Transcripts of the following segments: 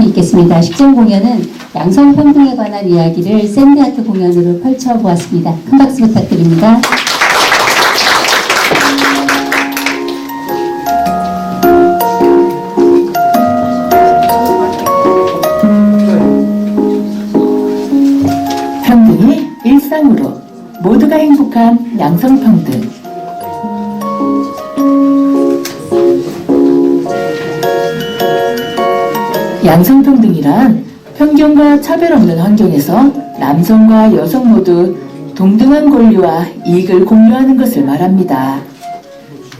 식전이 있겠습니다. 식전 공연은 양성평등에 관한 이야기를 샌드아트 공연으로 펼쳐보았습니다. 큰 박수 부탁드립니다. 평등이 일상으로 모두가 행복한 양성평등. 양성평등이란 편견과 차별 없는 환경에서 남성과 여성 모두 동등한 권리와 이익을 공유하는 것을 말합니다.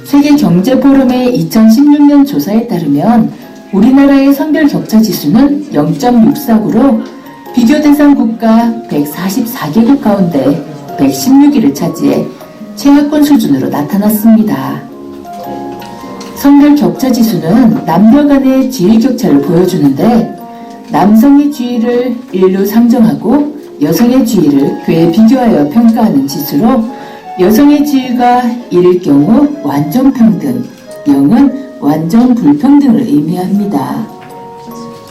세계경제포럼의 2016년 조사에 따르면 우리나라의 성별 격차 지수는 0.64로 비교 대상 국가 144개국 가운데 116위를 차지해 최하권 수준으로 나타났습니다. 성별 격차 지수는 남녀 간의 지위 격차를 보여주는데 남성의 지위를 1로 상정하고 여성의 지위를 그에 비교하여 평가하는 지수로 여성의 지위가 1일 경우 완전 평등, 0은 완전 불평등을 의미합니다.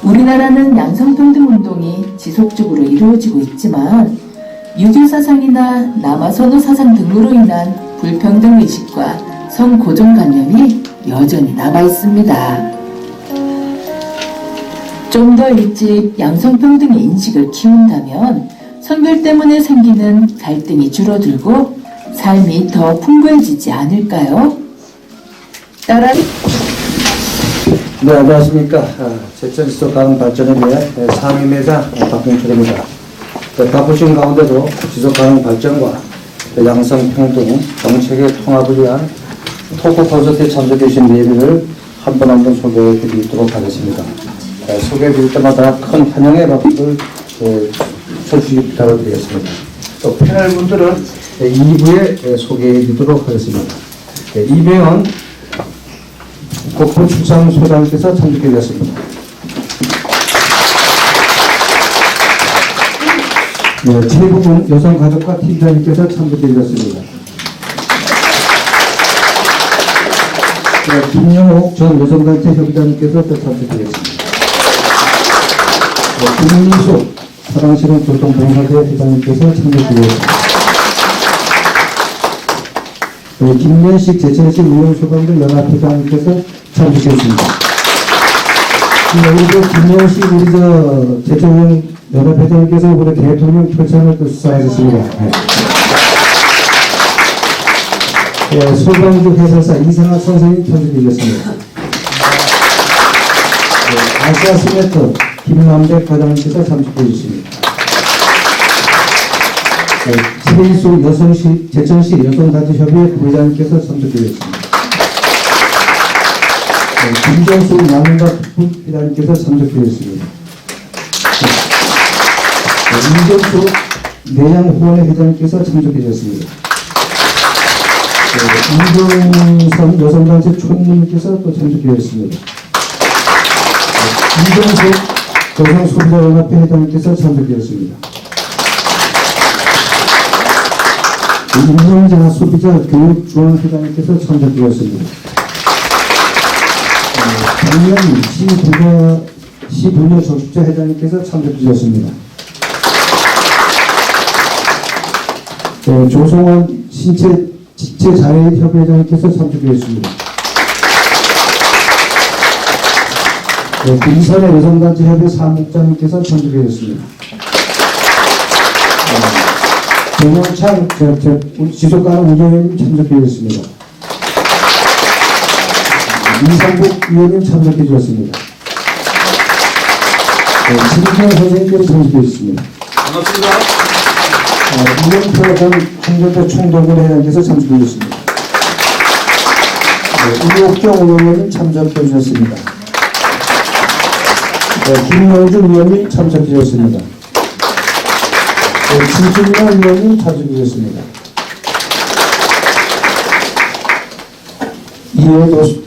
우리나라는 양성평등 운동이 지속적으로 이루어지고 있지만 유교사상이나 남아선호 사상 등으로 인한 불평등의식과 성고정관념이 여전히 남아있습니다. 좀 더 일찍 양성평등의 인식을 키운다면 성별 때문에 생기는 갈등이 줄어들고 삶이 더 풍부해지지 않을까요? 따라 네, 안녕하십니까. 제천지속 가능 발전을 위해 상임회장 박병철입니다. 바쁘신 가운데도 지속 가능 발전과 양성평등 정책의 통합을 위한 토크 콘서트에 참석해 주신 예비를 한 번 한 번 소개해 드리도록 하겠습니다. 소개해 드릴 때마다 큰 환영의 박수를 쳐주시기 부탁드리겠습니다. 또 패널 분들은 2부에 소개해 드리도록 하겠습니다. 이배원 국토축산소장님께서 참석해 주셨습니다. 네, 최부분 여성가족과 팀장님께서 참석해 주셨습니다. 네, 김영옥 전 여성단체 협의장님께서 또 참석하겠습니다. 네, 김민수 사랑실현 교통봉사대 회장님께서 참석하겠습니다. 네, 김연식 제천시 의원소방들 연합회장님께서 참석하겠습니다. 그리고 김연식 우리 제천 연합회장님께서 이번에 대통령 표창을 또 수상하셨습니다. 네. 네, 소방주 해설사 이상학 선생님 참석해 주셨습니다. 네, 아시아스메터 김남백 과장님께서 참석해 주셨습니다. 네, 최인수 여성시 제천시 여성단체협의회 부회장님께서 참석해 주셨습니다. 네, 김정수 남인과 부회장님께서 참석해 주셨습니다. 네, 임정수 내양후원회 회장님께서 참석해 주셨습니다. 이경선 여성단체 총무님께서 또 참석해 주셨습니다. 이정수 여성소비자연합회 회장님께서 참석해 주셨습니다. 임명자 소비자 교육중앙회장님께서 참석해 주셨습니다. 박명희 시분야 적십자 회장님께서 참석해 주셨습니다. 조성원 지체자해협회장님께서 참석해 주셨습니다. 김선의 여성단체협회 사무국장님께서 참석해 주셨습니다. 정영창 지속가능 운동위원님 참석해 주셨습니다. 이상국 위원님 참석해 주셨습니다. 진경 선생님께서 참석해 주셨습니다. 반갑습니다. 이명표 전 한전도 총동문 회장님께서 참석해 주셨습니다. 이옥경 의원님 참석해 주셨습니다. 김영준 의원님 참석해 주셨습니다. 진준만 의원님 참석해 주셨습니다. 이외에도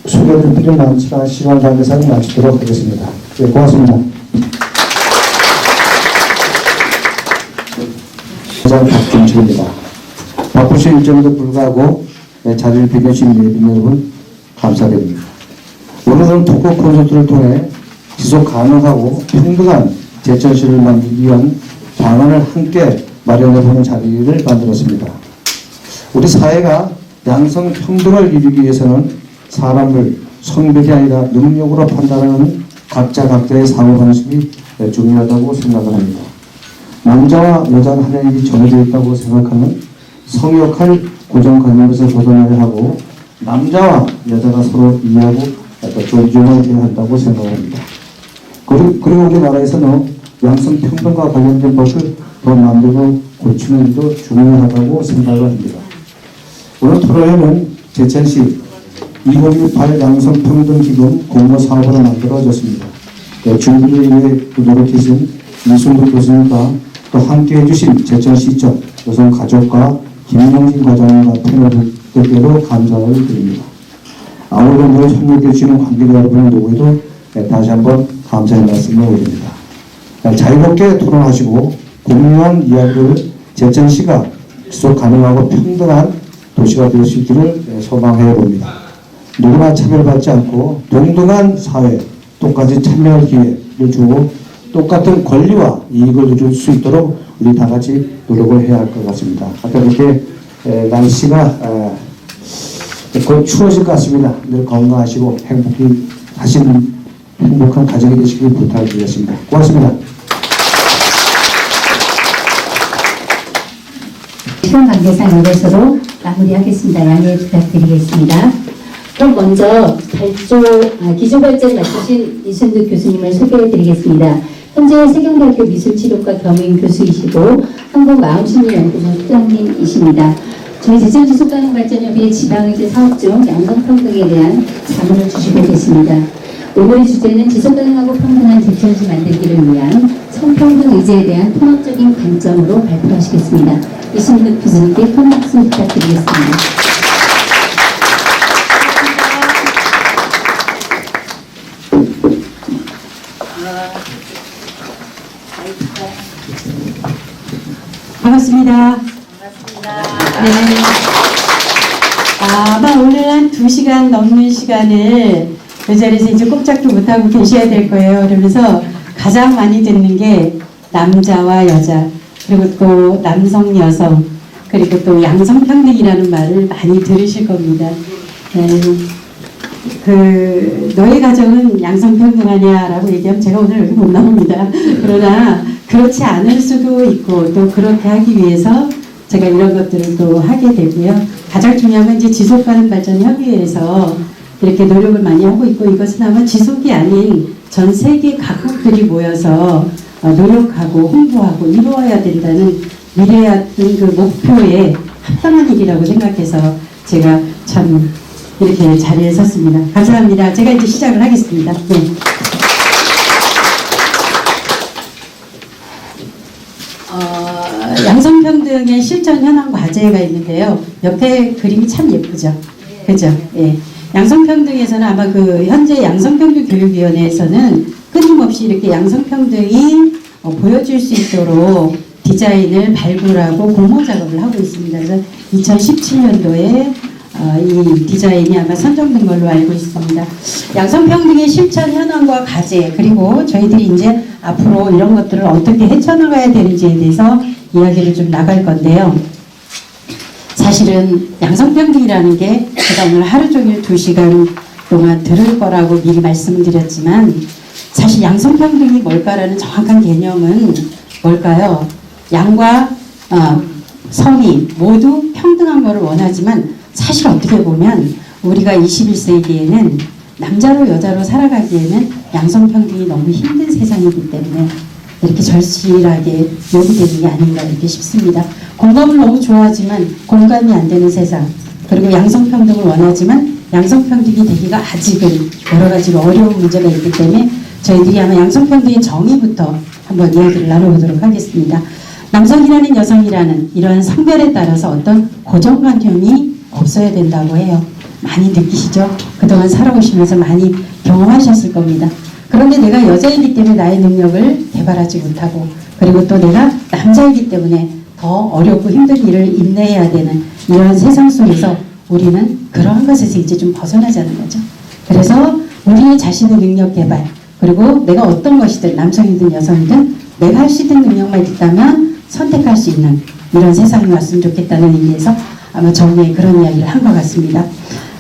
소개를 필요 많지만 시간 관계상 마치도록 하겠습니다. 네, 고맙습니다. 박준철입니다. 바쁘신 일정에도 불구하고 자리를 비켜주신 예빈 여러분 감사드립니다. 오늘은 토크 콘서트를 통해 지속 가능하고 평등한 제천시를 만들기 위한 방안을 함께 마련해보는 자리를 만들었습니다. 우리 사회가 양성평등을 이루기 위해서는 사람을 성별이 아니라 능력으로 판단하는 각자 각자의 사고방식이 중요하다고 생각을 합니다. 남자와 여자는 하나님이 정해져 있다고 생각하는 성역할 고정관념에서 벗어나야 하고 남자와 여자가 서로 이해하고 또 존중을 해야 한다고 생각합니다. 그리고 우리나라에서는 양성평등과 관련된 것을 더 만들고 고치는 일도 중요하다고 생각을 합니다. 오늘 토론회는 제천시 2018 양성평등기금 공모사업으로 만들어졌습니다. 준비를 위해 노력해주신 이순득 교수님과 또 함께해 주신 제천시청 여성가족과 김영진 과장님과 패널들께도 감사를 드립니다. 아울러 늘 협력해 주시는 관계자 여러분 누구에도 다시 한번 감사의 말씀을 올립니다. 자유롭게 토론하시고 공유한 이야기를 제천시가 지속 가능하고 평등한 도시가 될 수 있기를 소망해 봅니다. 누구나 차별받지 않고 동등한 사회, 똑같이 참여할 기회를 주고 똑같은 권리와 이익을 줄 수 있도록 우리 다 같이 노력을 해야 할 것 같습니다. 아까 이렇게 날씨가 곧 추워질 것 같습니다. 늘 건강하시고 행복한 가정이 되시길 부탁드리겠습니다. 고맙습니다. 시간 관계상 이것으로 마무리하겠습니다. 양해 부탁드리겠습니다. 그럼 먼저 기초발전 맡으신 이순득 교수님을 소개해드리겠습니다. 현재 세경대학교 미술치료과 겸임 교수이시고 한국마음심리연구소 소장님이십니다. 저희 제천지속가능발전협의회 지방의제 사업 중 양성평등에 대한 자문을 주시고 계십니다. 오늘의 주제는 지속가능하고 평등한 제천시 만들기를 위한 성평등 의제에 대한 통합적인 관점으로 발표하시겠습니다. 이순득 교수님께 큰 박수 부탁드리겠습니다. 반갑습니다. 네. 아마 오늘 한 2시간 넘는 시간을 이 자리에서 이제 꼼짝도 못하고 계셔야 될 거예요. 그러면서 가장 많이 듣는 게 남자와 여자, 그리고 또 남성, 여성, 그리고 또 양성평등이라는 말을 많이 들으실 겁니다. 너의 가정은 양성평등하냐라고 얘기하면 제가 오늘 여기 못 나옵니다. 그러나 그렇지 않을 수도 있고 또 그렇게 하기 위해서 제가 이런 것들을 또 하게 되고요. 가장 중요한 건 이제 지속가능발전협의회에서 이렇게 노력을 많이 하고 있고 이것은 아마 지속이 아닌 전 세계 각국들이 모여서 노력하고 홍보하고 이루어야 된다는 미래의 그 목표에 합당한 일이라고 생각해서 제가 참 이렇게 자리에 섰습니다. 감사합니다. 제가 이제 시작을 하겠습니다. 네. 양성평등의 실천 현황 과제가 있는데요. 옆에 그림이 참 예쁘죠? 그죠? 예. 양성평등에서는 아마 그 현재 양성평등교육위원회에서는 끊임없이 이렇게 양성평등이 보여줄 수 있도록 디자인을 발굴하고 공모 작업을 하고 있습니다. 그래서 2017년도에 이 디자인이 아마 선정된 걸로 알고 있습니다. 양성평등의 실천 현황과 과제, 그리고 저희들이 이제 앞으로 이런 것들을 어떻게 헤쳐나가야 되는지에 대해서 이야기를 좀 나갈 건데요. 사실은 양성평등이라는 게 제가 오늘 하루 종일 2시간 동안 들을 거라고 미리 말씀드렸지만 사실 양성평등이 뭘까라는 정확한 개념은 뭘까요? 양과 성이 모두 평등한 것을 원하지만 사실 어떻게 보면 우리가 21세기에는 남자로 여자로 살아가기에는 양성평등이 너무 힘든 세상이기 때문에 이렇게 절실하게 요구되는 게 아닌가 이렇게 싶습니다. 공감을 너무 좋아하지만 공감이 안 되는 세상, 그리고 양성평등을 원하지만 양성평등이 되기가 아직은 여러 가지로 어려운 문제가 있기 때문에 저희들이 아마 양성평등의 정의부터 한번 이야기를 나눠보도록 하겠습니다. 남성이라는 여성이라는 이러한 성별에 따라서 어떤 고정관념이 없어야 된다고 해요. 많이 느끼시죠? 그동안 살아오시면서 많이 경험하셨을 겁니다. 그런데 내가 여자이기 때문에 나의 능력을 개발하지 못하고, 그리고 또 내가 남자이기 때문에 더 어렵고 힘든 일을 인내해야 되는 이러한 세상 속에서 우리는 그러한 것에서 이제 좀 벗어나자는 거죠. 그래서 우리 자신의 능력 개발, 그리고 내가 어떤 것이든 남성이든 여성이든 내가 할 수 있는 능력만 있다면 선택할 수 있는 이런 세상이 왔으면 좋겠다는 의미에서 아마 정리에 그런 이야기를 한 것 같습니다.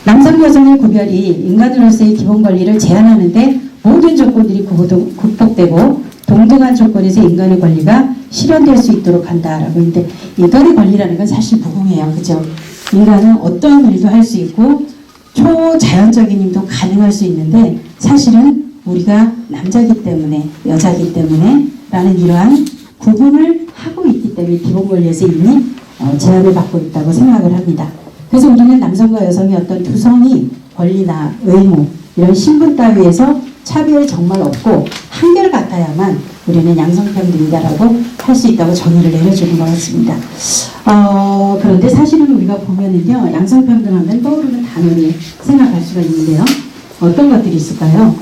남성 여성의 구별이 인간으로서의 기본 권리를 제한하는데 모든 조건들이 극복되고 동등한 조건에서 인간의 권리가 실현될 수 있도록 한다라고 했는데, 인간의 권리라는 건 사실 무궁해요. 그죠? 인간은 어떠한 일도 할 수 있고 초자연적인 일도 가능할 수 있는데, 사실은 우리가 남자기 때문에 여자기 때문에 라는 이러한 구분을 하고 있기 때문에 기본 권리에서 이미 제한을 받고 있다고 생각을 합니다. 그래서 우리는 남성과 여성의 어떤 두성이 권리나 의무 이런 신분 따위에서 차별 정말 없고 한결같아야만 우리는 양성평등이다라고 할 수 있다고 정의를 내려주는 것 같습니다. 그런데 사실은 우리가 보면은요, 양성평등하면 떠오르는 단어를 생각할 수가 있는데요. 어떤 것들이 있을까요?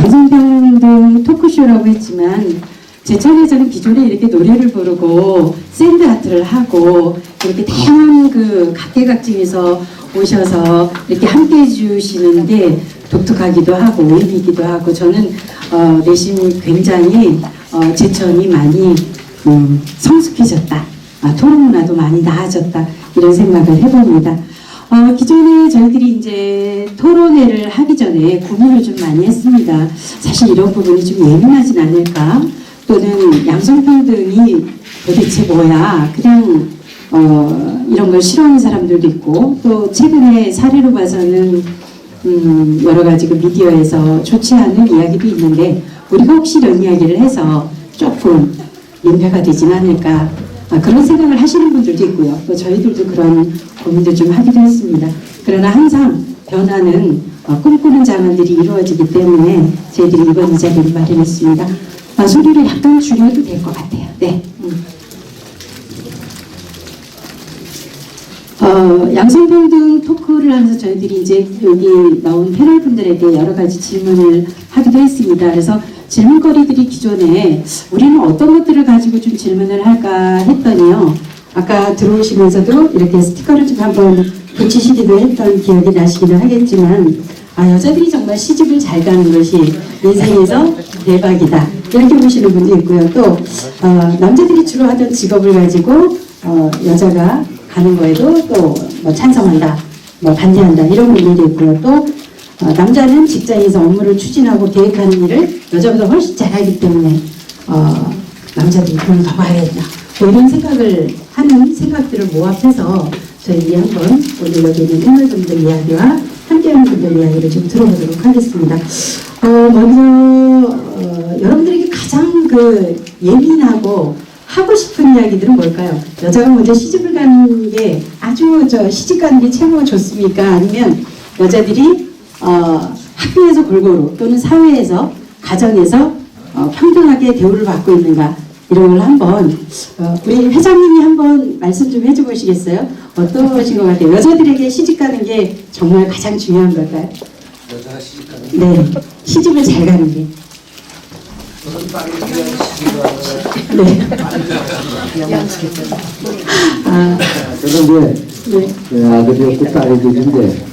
양성평등 토크쇼라고 했지만 제 차례에서는 기존에 이렇게 노래를 부르고 샌드 아트를 하고 이렇게 다양한 그 각계각층에서 오셔서 이렇게 함께 해주시는 게 독특하기도 하고 의미이기도 하고, 저는 내심이 굉장히 제천이 많이 성숙해졌다, 토론 문화도 많이 나아졌다, 이런 생각을 해봅니다. 기존에 저희들이 이제 토론회를 하기 전에 고민을 좀 많이 했습니다. 사실 이런 부분이 좀 예민하진 않을까? 또는 양성평등이 도대체 뭐야? 그냥 이런 걸 싫어하는 사람들도 있고, 또 최근에 사례로 봐서는 여러 가지 그 미디어에서 좋지 않은 이야기도 있는데, 우리가 혹시 이런 이야기를 해서 조금 민폐가 되진 않을까? 그런 생각을 하시는 분들도 있고요. 또 저희들도 그런 고민도 좀 하기도 했습니다. 그러나 항상 변화는 꿈꾸는 자만들이 이루어지기 때문에 저희들이 이번 이 자리를 마련했습니다. 소리를 약간 줄여도 될 것 같아요. 네. 양성평등 토크를 하면서 저희들이 이제 여기 나온 패널 분들에게 여러 가지 질문을 하기도 했습니다. 그래서 질문거리들이 기존에 우리는 어떤 것들을 가지고 좀 질문을 할까 했더니요, 아까 들어오시면서도 이렇게 스티커를 좀 한번 붙이시기도 했던 기억이 나시기는 하겠지만, 여자들이 정말 시집을 잘 가는 것이 인생에서 대박이다, 이렇게 보시는 분도 있고요. 또 남자들이 주로 하던 직업을 가지고 여자가 가는 거에도 또 뭐 찬성한다, 뭐 반대한다 이런 분들도 있고요. 또 남자는 직장에서 업무를 추진하고 계획하는 일을 여자보다 훨씬 잘하기 때문에 남자들이 돈을 더 봐야 된다. 뭐 이런 생각을 하는 생각들을 모합해서 저희 한번 오늘 여기 있는 패널분들 이야기와 함께하는 분들 이야기를 좀 들어보도록 하겠습니다. 먼저 여러분들에게 가장 예민하고 하고 싶은 이야기들은 뭘까요? 여자가 먼저 시집을 가는 게 아주 시집 가는 게 최고 좋습니까? 아니면 여자들이 학교에서 골고루 또는 사회에서 가정에서 평등하게 대우를 받고 있는가? 이런 걸 한번 우리 회장님이 한번 말씀 좀 해줘 보시겠어요? 어떠신 것 같아요? 여자들에게 시집 가는 게 정말 가장 중요한 걸까요? 여자가 시집 가는 네, 시집을 잘 가는 게. 네. 그런데 네. 아들이 없고 딸이 있는데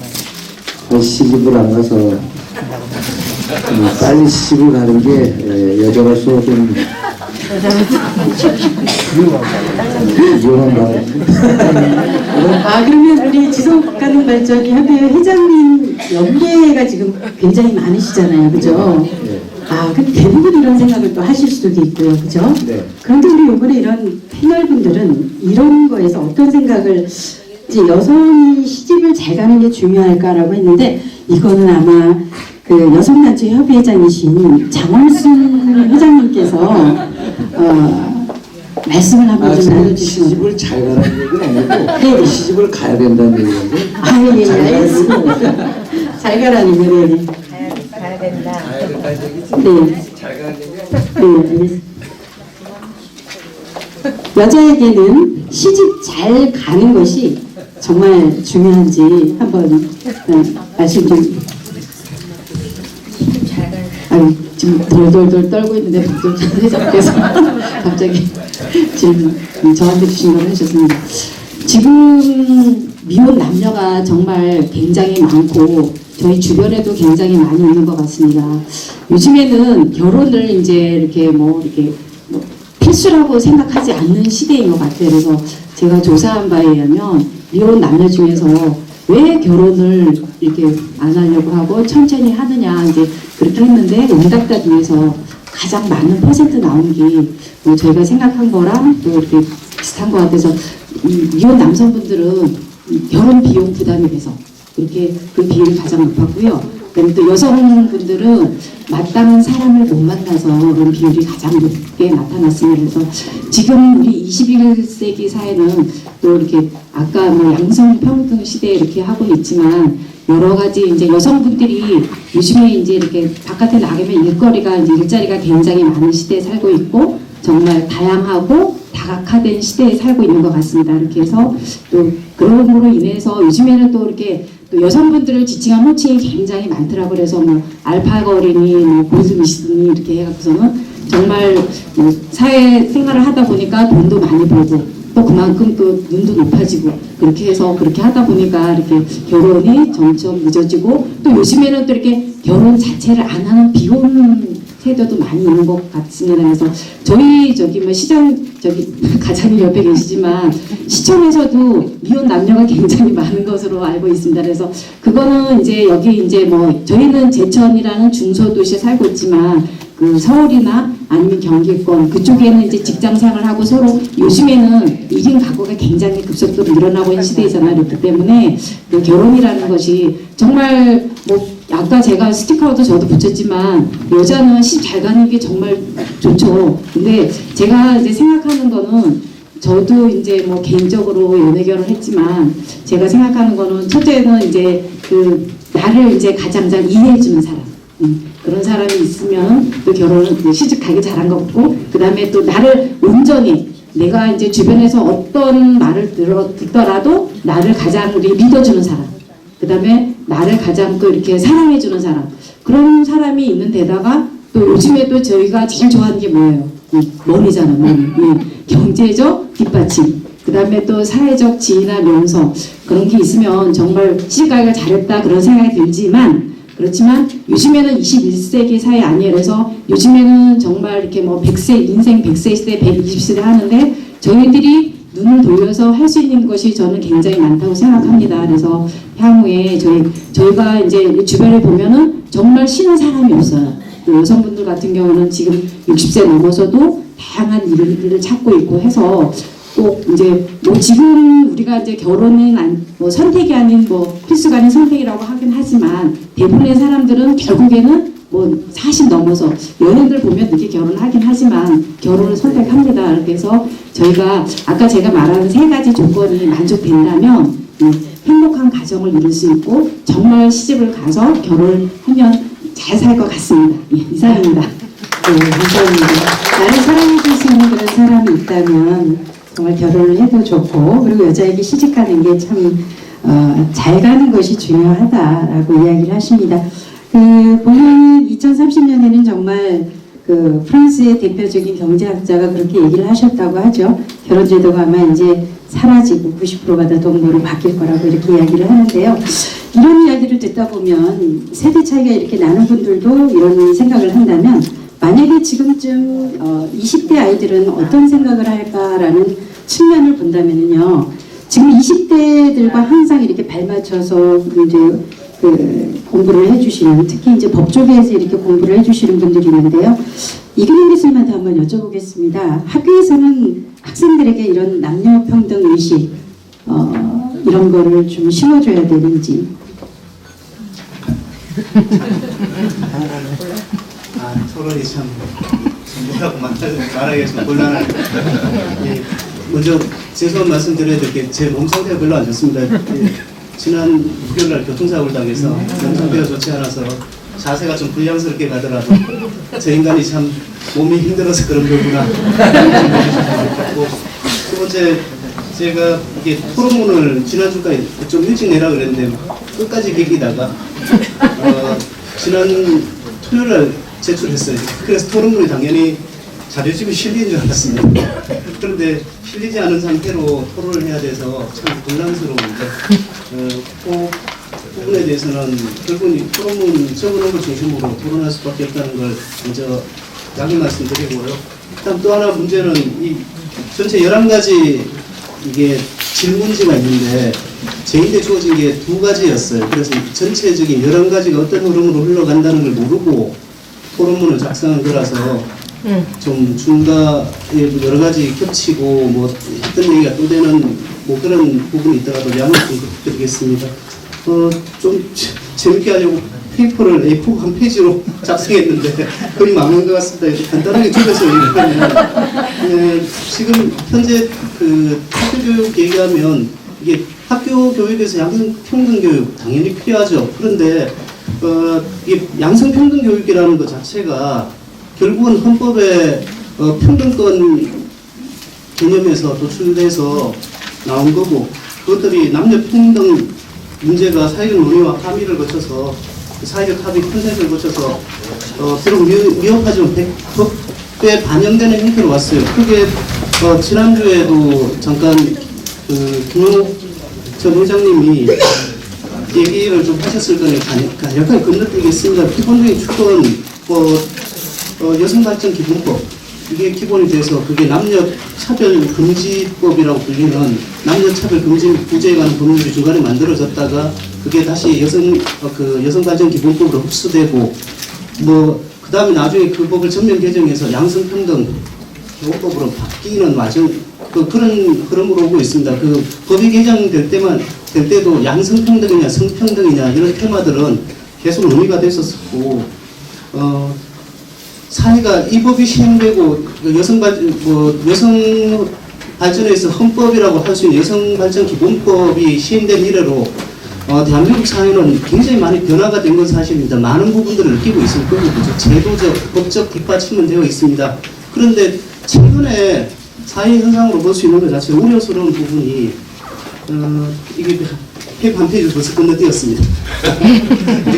시집을 안 가서 빨리 시집을 가는 게 여자로서 좀 위험한 말. 그러면 우리 지속가능발전협회 회장님 연계가 지금 굉장히 많으시잖아요, 그죠? 근데 대부분 이런 생각을 또 하실 수도 있고요, 그죠? 네. 그런데 우리 이번에 이런 패널분들은 이런 거에서 어떤 생각을 이제 여성이 시집을 잘 가는 게 중요할까라고 했는데 이거는 아마 여성단체 협의회장이신 장원순 회장님께서 말씀을 한번 좀 나눠주시면. 시집을 잘 가라는 얘기는 아니고 네. 시집을 가야 된다는 얘기인데 예, 알겠습니다. 잘 가라는 거네. 가야 된다. 가야 된다는 얘기지. 네. 잘 가는 얘기. 네, 알겠습니다. 여자에게는 시집 잘 가는 것이 정말 중요한지 한번 말씀 좀. 지금 돌돌돌 떨고 있는데 회장께서 갑자기 질문 저한테 주신 걸 해주셨습니다. 지금 미혼 남녀가 정말 굉장히 많고 저희 주변에도 굉장히 많이 있는 것 같습니다. 요즘에는 결혼을 이제 이렇게 필수라고 생각하지 않는 시대인 것 같아요. 그래서 제가 조사한 바에 의하면 미혼 남녀 중에서 왜 결혼을 이렇게 안 하려고 하고 천천히 하느냐 이제 그렇게 했는데 응답자 중에서 가장 많은 퍼센트 나온 게 저희가 생각한 거랑 또 이렇게 비슷한 것 같아서 이 미혼 남성분들은 결혼 비용 부담이 돼서 그렇게 그 비율이 가장 높았고요. 그다음에 또 여성분들은 마땅한 사람을 못 만나서 그런 비율이 가장 높게 나타났습니다. 그래서 지금 우리 21세기 사회는 또 이렇게 아까 양성평등 시대에 이렇게 하고 있지만 여러 가지 이제 여성분들이 요즘에 이제 이렇게 바깥에 나가면 일거리가 이제 일자리가 굉장히 많은 시대에 살고 있고 정말 다양하고 다각화된 시대에 살고 있는 것 같습니다. 이렇게 해서 또 그런 거로 인해서 요즘에는 또 이렇게 또 여성분들을 지칭한 호칭이 굉장히 많더라고요. 그래서 알파고 어린이, 고수미시드니 이렇게 해갖고서는 정말 사회 생활을 하다 보니까 돈도 많이 벌고 또 그만큼 또 눈도 높아지고 그렇게 해서 그렇게 하다 보니까 이렇게 결혼이 점점 늦어지고 또 요즘에는 또 이렇게 결혼 자체를 안 하는 비혼 세대도 많이 있는 것 같습니다. 그래서 저희 시장 가장님 옆에 계시지만 시청에서도 미혼 남녀가 굉장히 많은 것으로 알고 있습니다. 그래서 그거는 이제 여기 이제 저희는 제천이라는 중소도시에 살고 있지만 서울이나 아니면 경기권 그쪽에는 이제 직장 생활을 하고 서로 요즘에는 1인 가구가 굉장히 급속도로 늘어나고 있는 시대잖아요. 그렇기 때문에 결혼이라는 것이 정말 아까 제가 스티커도 저도 붙였지만 여자는 시집 잘 가는 게 정말 좋죠. 근데 제가 이제 생각하는 거는 저도 이제 개인적으로 연애 결혼을 했지만 제가 생각하는 거는 첫째는 이제 나를 이제 가장 잘 이해해주는 사람. 그런 사람이 있으면 또 결혼을 시집 가기 잘한 것 같고 그 다음에 또 나를 온전히 내가 이제 주변에서 어떤 말을 듣더라도 나를 가장 믿어주는 사람 그 다음에 나를 가장 또 이렇게 사랑해주는 사람 그런 사람이 있는 데다가 또 요즘에 또 저희가 제일 좋아하는 게 뭐예요? 머리잖아 머리. 경제적 뒷받침 그 다음에 또 사회적 지위나 명성 그런 게 있으면 정말 시집가기가 잘했다 그런 생각이 들지만 그렇지만 요즘에는 21세기 사회 아니에요. 그래서 요즘에는 정말 이렇게 100세, 인생 100세 시대, 120세대 하는데 저희들이 눈을 돌려서 할 수 있는 것이 저는 굉장히 많다고 생각합니다. 그래서 향후에 저희가 이제 주변에 보면은 정말 쉬는 사람이 없어요. 그 여성분들 같은 경우는 지금 60세 넘어서도 다양한 일을 찾고 있고 해서 꼭 이제 뭐 지금 우리가 이제 결혼은 뭐 선택이 아닌 뭐 필수가 아닌 선택이라고 하긴 하지만 대부분의 사람들은 결국에는 뭐 40 넘어서 연예인들 보면 늦게 결혼하긴 하지만 결혼을 선택합니다. 그래서 저희가 아까 제가 말한 3가지 조건이 만족된다면 행복한 가정을 이룰 수 있고 정말 시집을 가서 결혼을 하면 잘 살 것 같습니다. 예, 이상입니다. 네, 감사합니다. 나를 사랑해줄 수 있는 그런 사람이 있다면 정말 결혼을 해도 좋고 그리고 여자에게 시집 가는 게 참 잘 가는 것이 중요하다라고 이야기를 하십니다. 보면 2030년에는 정말 그 프랑스의 대표적인 경제학자가 그렇게 얘기를 하셨다고 하죠. 결혼제도가 아마 이제 사라지고 90%가 다 동거로 바뀔 거라고 이렇게 이야기를 하는데요. 이런 이야기를 듣다 보면 세대 차이가 이렇게 나는 분들도 이런 생각을 한다면 만약에 지금쯤 20대 아이들은 어떤 생각을 할까라는 측면을 본다면요. 지금 20대들과 항상 이렇게 발맞춰서 이제 공부를 해주시는 특히 이제 법 쪽에서 이렇게 공부를 해주시는 분들이 있는데요. 이근영 교수님한테 한번 여쭤보겠습니다. 학교에서는 학생들에게 이런 남녀 평등 의식 이런 거를 좀 심어줘야 되는지. 토론이 참 뭐라고 말하기가 좀 곤란하네요. 예, 먼저 죄송한 말씀 드려야 될 게 제 몸 상태가 별로 안 좋습니다. 예, 지난 목요일날 교통사고를 당해서 몸 상태가 좋지 않아서 자세가 좀 불량스럽게 가더라도 저 인간이 참 몸이 힘들어서 그런 거구나. 두 번째, 제가 이게 토론문을 지난주까지 좀 일찍 내라 그랬는데 끝까지 기기다가 지난 토요일날 제출했어요. 그래서 토론문이 당연히 자료집이 실린 줄 알았습니다. 그런데 실리지 않은 상태로 토론을 해야 돼서 참 곤란스러운데 그 부분에 대해서는 결국은 이 토론문 적어놓은 걸 중심으로 토론할 수밖에 없다는 걸 먼저 양해 말씀드리고요. 일단 또 하나 문제는 이 전체 11가지 이게 질문지가 있는데 제인데 주어진 게 2가지였어요. 그래서 전체적인 11가지가 어떤 흐름으로 흘러간다는 걸 모르고 토론문을 작성한 거라서 좀 중간에 여러 가지 겹치고 뭐 했던 얘기가 또 되는 뭐 그런 부분이 있더라도 양해 좀 드리겠습니다. 좀 재밌게 하려고 페이퍼를 A4 한 페이지로 작성했는데 거의 막는 것 같습니다. 이렇게 간단하게 줄여서 얘기하면 지금 현재 그 학교 교육 얘기하면 이게 학교 교육에서 양성평등 교육 당연히 필요하죠. 그런데 이게 양성평등 교육이라는 것 자체가 결국은 헌법의 평등권 개념에서 도출돼서 나온 거고 그것들이 남녀평등 문제가 사회적 논의와 합의를 거쳐서 사회적 합의 컨센서스를 거쳐서 비록 미흡하지만 법에 반영되는 형태로 왔어요. 그게 지난주에도 잠깐 그 김영욱 전 회장님이 얘기를 좀 하셨을 거예요. 간략하게 건너뛰겠습니다. 기본적인 축은 여성발전기본법 이게 기본이 돼서 그게 남녀차별금지법이라고 불리는 남녀차별금지 구제에 관한 법률이 중간에 만들어졌다가 그게 다시 여성발전기본법으로 흡수되고 뭐 그 다음에 나중에 그 법을 전면 개정해서 양성평등 기본법으로 바뀌는 과정 그런 흐름으로 오고 있습니다. 그 법이 개정될 때도 양성평등이냐 성평등이냐 이런 테마들은 계속 논의가 됐었고 사회가 이 법이 시행되고 여성 발전에서 헌법이라고 할 수 있는 여성발전기본법이 시행된 이래로 대한민국 사회는 굉장히 많이 변화가 된 건 사실입니다. 많은 부분들을 느끼고 있을 거고 제도적, 법적 뒷받침은 되어 있습니다. 그런데 최근에 사회 현상으로 볼 수 있는 것 자체 우려스러운 부분이 이게 폐 한 페이지를 벌써 건너뛰었습니다.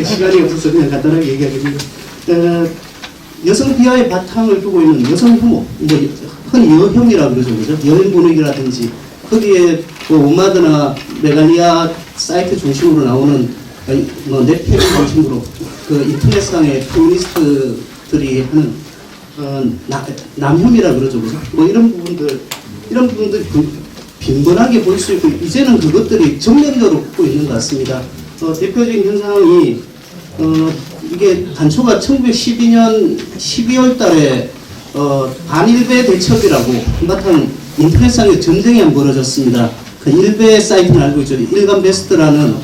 시간이 없어서 그냥 간단하게 얘기하겠습니다. 여성 비하의 바탕을 두고 있는 여성 혐오, 흔히 여혐이라고 그러죠, 그죠? 여행 분위기라든지 거기에 오마드나 메가니아 사이트 중심으로 나오는 넷팩 중심으로 그 인터넷상의 페미니스트들이 하는 남혐이라고 그러죠, 그죠? 이런 부분들이 빈번하게 볼 수 있고 이제는 그것들이 전면적으로 붙고 있는 것 같습니다. 대표적인 현상이 이게 단초가 1912년 12월 달에 반일배 대첩이라고 한바탕 인터넷상에 전쟁이 한 벌어졌습니다. 그 일베 사이트는 알고 있죠. 일간 베스트라는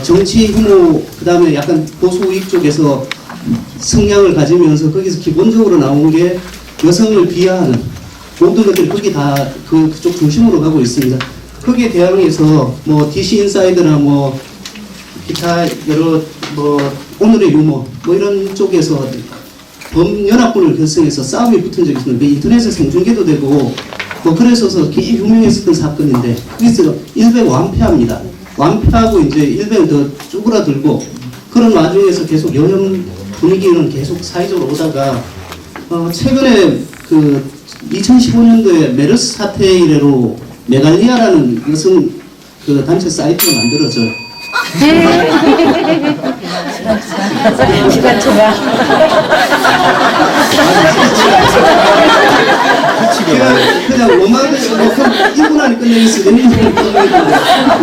정치 혐오 그 다음에 약간 보수 우익 쪽에서 성향을 가지면서 거기서 기본적으로 나온 게 여성을 비하하는 모든 것들이 거기 다 그쪽 중심으로 가고 있습니다. 거기에 대항해서 뭐 DC 인사이드나 뭐 기타 여러 뭐 오늘의 유머 뭐 이런 쪽에서 범연합군을 결성해서 싸움이 붙은 적이 있습니다. 인터넷에 생중계도 되고 뭐 그래서 굉장히 유명했었던 사건인데 거기서 일베가 완패합니다. 완패하고 이제 일베는 더 쭈그라들고 그런 와중에서 계속 여혐 분위기는 계속 사회적으로 오다가 최근에 그 2015년도에 메르스 사태 이래로 메갈리아라는 여성 그 단체 사이트가 만들어져요. 시간 초과. 그냥 오마드, 1분 안에 끝내겠습니다.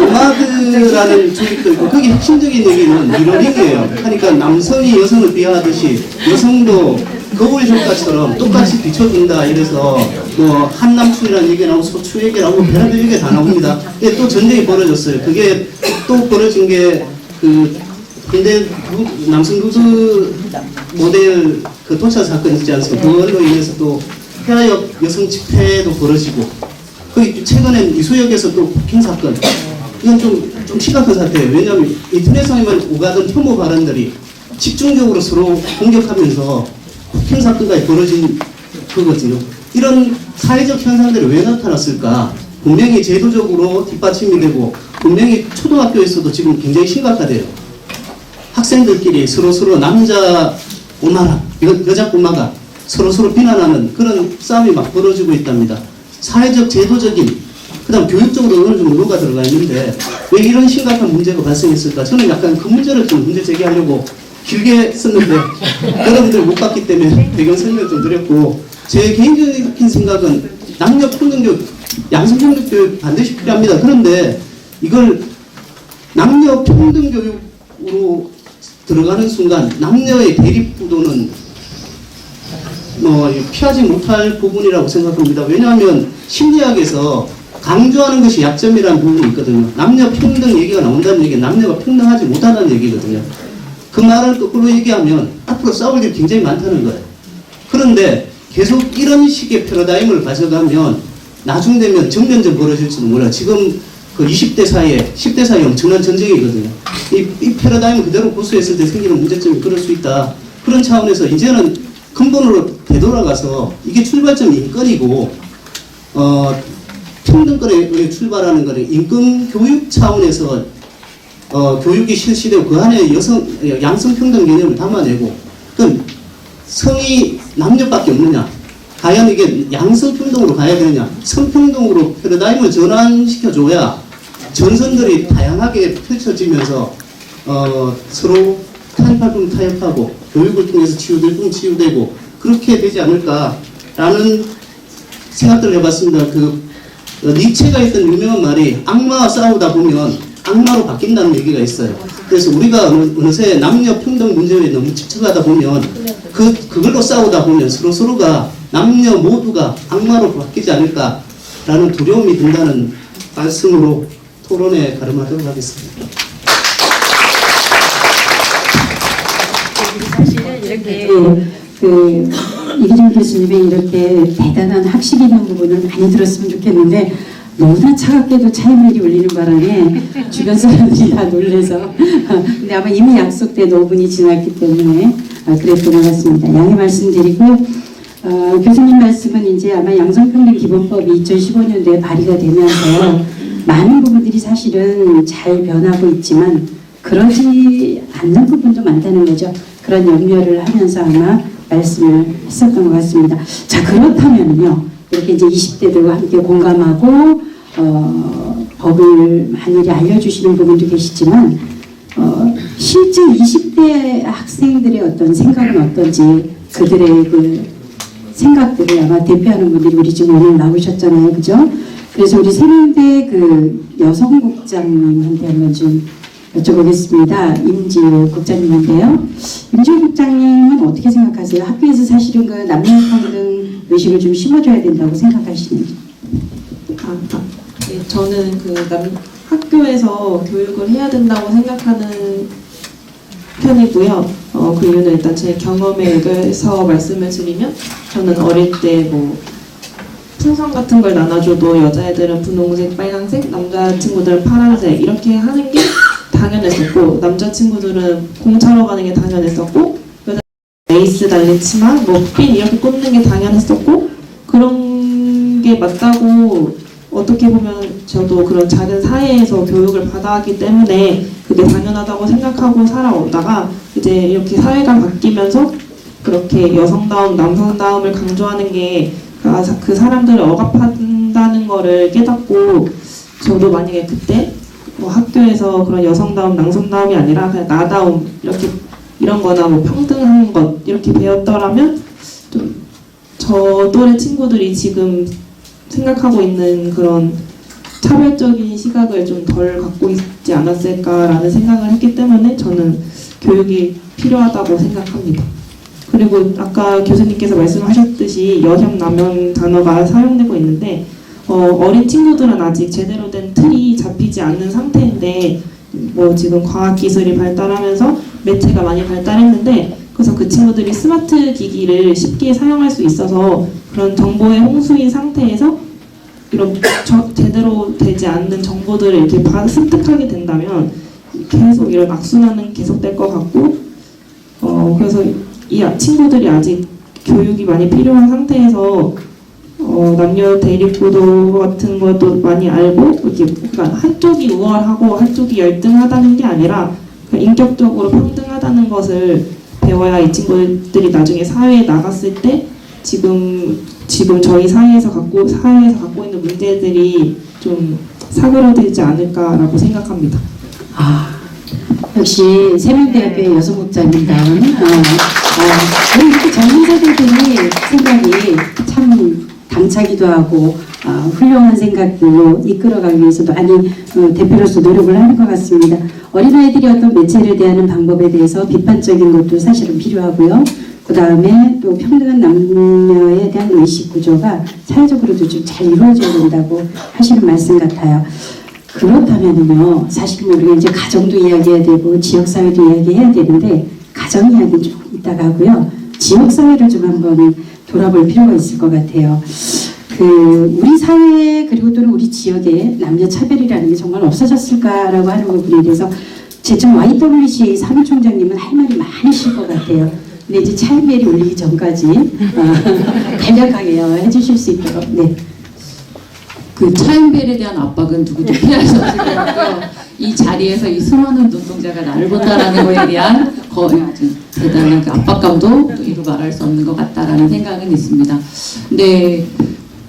오마드라는 조직도 있고, 거기 핵심적인 얘기는 미러링이에요. 그러니까 남성이 여성을 비하하듯이 여성도 거울 효과처럼 똑같이 비춰준다. 이래서 뭐 한남충이라는 얘기 나오고 소추 얘기 나오고 별의별 얘기 다 나옵니다. 근데 또 전쟁이 벌어졌어요. 그게 또 벌어진 게 근데 남성 누드 모델 그 도착 사건 있지 않습니까? 그걸로 인해서 또 해외역 여성 집회도 벌어지고 그 최근에 이수역에서 또 폭행 사건 이건 좀 심각한 사태예요. 왜냐하면 인터넷상에만 오가던 혐오 발언들이 집중적으로 서로 공격하면서 폭행 사건까지 벌어진 거거든요. 이런 사회적 현상들이 왜 나타났을까? 분명히 제도적으로 뒷받침이 되고 분명히 초등학교에서도 지금 굉장히 심각하대요. 학생들끼리 서로 남자 꼬마라, 여자 꼬마가 서로 비난하는 그런 싸움이 막 벌어지고 있답니다. 사회적, 제도적인, 그 다음 교육적으로 어느 정도 녹아 들어가 있는데 왜 이런 심각한 문제가 발생했을까? 저는 약간 그 문제를 좀 문제 제기하려고 길게 썼는데 여러분들 못 봤기 때문에 배경 설명 좀 드렸고 제 개인적인 생각은 남녀 평등교육, 양성평등교육 반드시 필요합니다. 그런데 이걸 남녀 평등교육으로 들어가는 순간 남녀의 대립구도는 피하지 못할 부분이라고 생각합니다. 왜냐하면 심리학에서 강조하는 것이 약점이라는 부분이 있거든요. 남녀 평등 얘기가 나온다는 얘기는 남녀가 평등하지 못하다는 얘기거든요. 그 말을 거꾸로 얘기하면 앞으로 싸울 일이 굉장히 많다는 거예요. 그런데 계속 이런 식의 패러다임을 가져가면 나중 되면 정면전 벌어질지도 몰라요. 지금 그 20대 사이에 10대 사이에 엄청난 전쟁이거든요. 이 패러다임을 그대로 고수했을 때 생기는 문제점이 그럴 수 있다. 그런 차원에서 이제는 근본으로 되돌아가서 이게 출발점이 인권이고 평등권에 출발하는 거는 인권 교육 차원에서 교육이 실시되고 그 안에 양성평등 개념을 담아내고 그럼 성이 남녀밖에 없느냐? 과연 이게 양성평등으로 가야 되느냐? 성평등으로 패러다임을 전환시켜줘야 전선들이 다양하게 펼쳐지면서 서로 타협할 분 타협하고 교육을 통해서 치유될 분 치유되고 그렇게 되지 않을까라는 생각들을 해봤습니다. 니체가 했던 유명한 말이 악마와 싸우다 보면 악마로 바뀐다는 얘기가 있어요. 그래서 우리가 어느새 남녀 평등 문제에 너무 집착하다 보면 그걸로 싸우다 보면 서로가 남녀 모두가 악마로 바뀌지 않을까라는 두려움이 든다는 말씀으로 토론에 가름하도록 하겠습니다. 사실은 이렇게 이기준 교수님의 이렇게 대단한 학식 있는 부분을 많이 들었으면 좋겠는데 너무나 차갑게도 차이멜이 울리는 바람에 주변 사람들이 다 놀래서 근데 아마 이미 약속된 5분이 지났기 때문에 그랬던 것 같습니다. 양해 말씀드리고 교수님 말씀은 이제 아마 양성평등 기본법이 2015년도에 발의가 되면서 많은 부분들이 사실은 잘 변하고 있지만 그러지 않는 부분도 많다는 거죠. 그런 염려를 하면서 아마 말씀을 했었던 것 같습니다. 자, 그렇다면요. 이렇게 이제 20대들과 함께 공감하고 법을 만일에 알려주시는 분들도 계시지만 실제 20대 학생들의 어떤 생각은 어떤지 그들의 그 생각들을 아마 대표하는 분들이 우리 지금 오늘 나오셨잖아요. 그죠? 그래서 우리 세명대 그 여성국장님한테 한번 좀 여쭤보겠습니다. 임지호 국장님인데요. 임지호 국장님은 어떻게 생각하세요? 학교에서 사실은 그 남녀평등 의식을 좀 심어줘야 된다고 생각하시는지? 네, 저는 학교에서 교육을 해야 된다고 생각하는 편이고요. 그 이유는 일단 제 경험에 의해서 말씀을 드리면, 저는 어릴 때 뭐 풍선 같은 걸 나눠줘도 여자애들은 분홍색, 빨간색, 남자친구들은 파란색 이렇게 하는 게 당연했었고, 남자친구들은 공 차러 가는 게 당연했었고, 여자 레이스 달린 치마, 뭐 핀 이렇게 꽂는 게 당연했었고, 그런 게 맞다고 어떻게 보면 저도 그런 작은 사회에서 교육을 받아왔기 때문에 그게 당연하다고 생각하고 살아오다가 이제 이렇게 사회가 바뀌면서 그렇게 여성다움, 남성다움을 강조하는 게 그 사람들을 억압한다는 거를 깨닫고, 저도 만약에 그때 뭐 학교에서 그런 여성다움, 남성다움이 아니라 그냥 나다움 이렇게 이런 거나 뭐 평등한 것 이렇게 배웠더라면 좀 저 또래 친구들이 지금 생각하고 있는 그런 차별적인 시각을 좀 덜 갖고 있지 않았을까라는 생각을 했기 때문에 저는 교육이 필요하다고 생각합니다. 그리고 아까 교수님께서 말씀하셨듯이 여혐, 남혐 단어가 사용되고 있는데 어린 친구들은 아직 제대로 된 틀이 잡히지 않는 상태인데, 뭐 지금 과학기술이 발달하면서 매체가 많이 발달했는데, 그래서 그 친구들이 스마트 기기를 쉽게 사용할 수 있어서 그런 정보의 홍수인 상태에서 이런 제대로 되지 않는 정보들을 이렇게 습득하게 된다면 계속 이런 악순환은 계속될 것 같고, 그래서 이 친구들이 아직 교육이 많이 필요한 상태에서 남녀 대립구도 같은 것도 많이 알고, 이렇게 그러니까 한쪽이 우월하고 한쪽이 열등하다는 게 아니라 인격적으로 평등하다는 것을 배워야 이 친구들이 나중에 사회에 나갔을 때 지금 저희 사회에서 갖고 있는 문제들이 좀 사그러들지 않을까라고 생각합니다. 역시 세명대학교의 여성국장님다운 우리 이렇게 젊은 세대들이 생각이 참 당차기도 하고 훌륭한 생각들로 이끌어가기 위해서도 대표로서 노력을 하는 것 같습니다. 어린아이들이 어떤 매체를 대하는 방법에 대해서 비판적인 것도 사실은 필요하고요. 그 다음에 또 평등한 남녀에 대한 의식 구조가 사회적으로도 좀 잘 이루어져야 된다고 하시는 말씀 같아요. 그렇다면요, 사실 우리가 이제 가정도 이야기해야 되고 지역사회도 이야기해야 되는데, 가정 이야기는 좀 이따가 하고요. 지역사회를 좀 한번 돌아볼 필요가 있을 것 같아요. 우리 사회 그리고 또는 우리 지역에 남녀 차별이라는 게 정말 없어졌을까라고 하는 부분에 대해서 제좀 YWCA 사무총장님은 할 말이 많으실 것 같아요. 근데 이제 차이벨이 울리기 전까지 간략하게 해주실 수 있도록. 네. 그 차인벨에 대한 압박은 누구도 피할 수 없을 것 같고요. 이 자리에서 이 수많은 노동자가 나를 본다라는 거에 대한 아주 대단한 그 압박감도 또 이루 말할 수 없는 것 같다라는 생각은 있습니다. 근데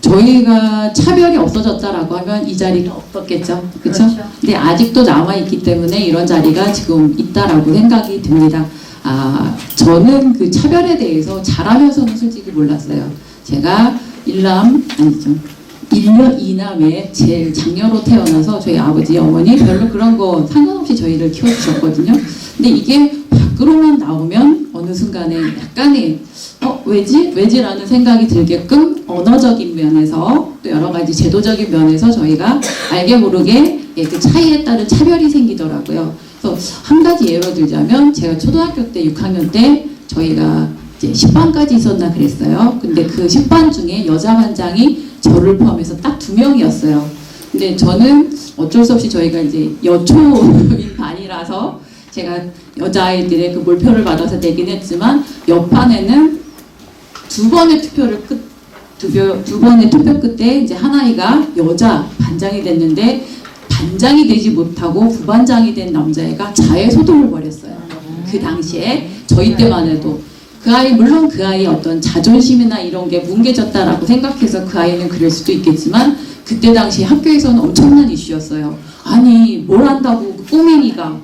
저희가 차별이 없어졌다라고 하면 이 자리는 없었겠죠, 그렇죠? 근데 아직도 남아 있기 때문에 이런 자리가 지금 있다라고 생각이 듭니다. 저는 그 차별에 대해서 자라면서는 솔직히 몰랐어요. 제가 일남 이남의 제일 장녀로 태어나서 저희 아버지 어머니 별로 그런 거 상관없이 저희를 키워주셨거든요. 근데 이게 밖으로만 나오면 어느 순간에 약간의 왜지라는 생각이 들게끔 언어적인 면에서 또 여러 가지 제도적인 면에서 저희가 알게 모르게 그 차이에 따른 차별이 생기더라고요. 그래서 한 가지 예로 들자면 제가 초등학교 때 6학년 때 저희가 이제 10반까지 있었나 그랬어요. 근데 그 10반 중에 여자 반장이 저를 포함해서 딱 2명이었어요. 근데 저는 어쩔 수 없이 저희가 이제 여초인 반이라서 제가 여자아이들의 그 몰표를 받아서 내긴 했지만 옆반에는 두 번의 투표 끝에 이제 한 아이가 여자 반장이 됐는데 반장이 되지 못하고 부반장이 된 남자애가 자해 소동을 벌였어요. 그 당시에 저희 때만 해도 물론 그 아이의 어떤 자존심이나 이런 게 뭉개졌다라고 생각해서 그 아이는 그럴 수도 있겠지만 그때 당시 학교에서는 엄청난 이슈였어요. 아니 뭘 한다고 꼬맹이가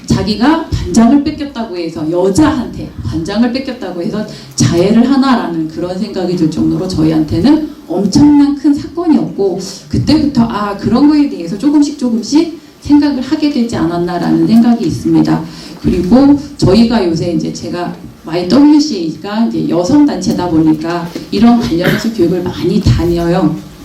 자기가 반장을 뺏겼다고 해서 여자한테 반장을 뺏겼다고 해서 자해를 하나라는 그런 생각이 들 정도로 저희한테는 엄청난 큰 사건이었고 해가지고 그때부터 아 그런 거에 대해서 조금씩 생각을 하게 되지 않았나라는 생각이 있습니다. 그리고 저희가 요새 이제 제가 YWCA가 이제 여성 단체다 보니까 이런 관련해서 교육을 많이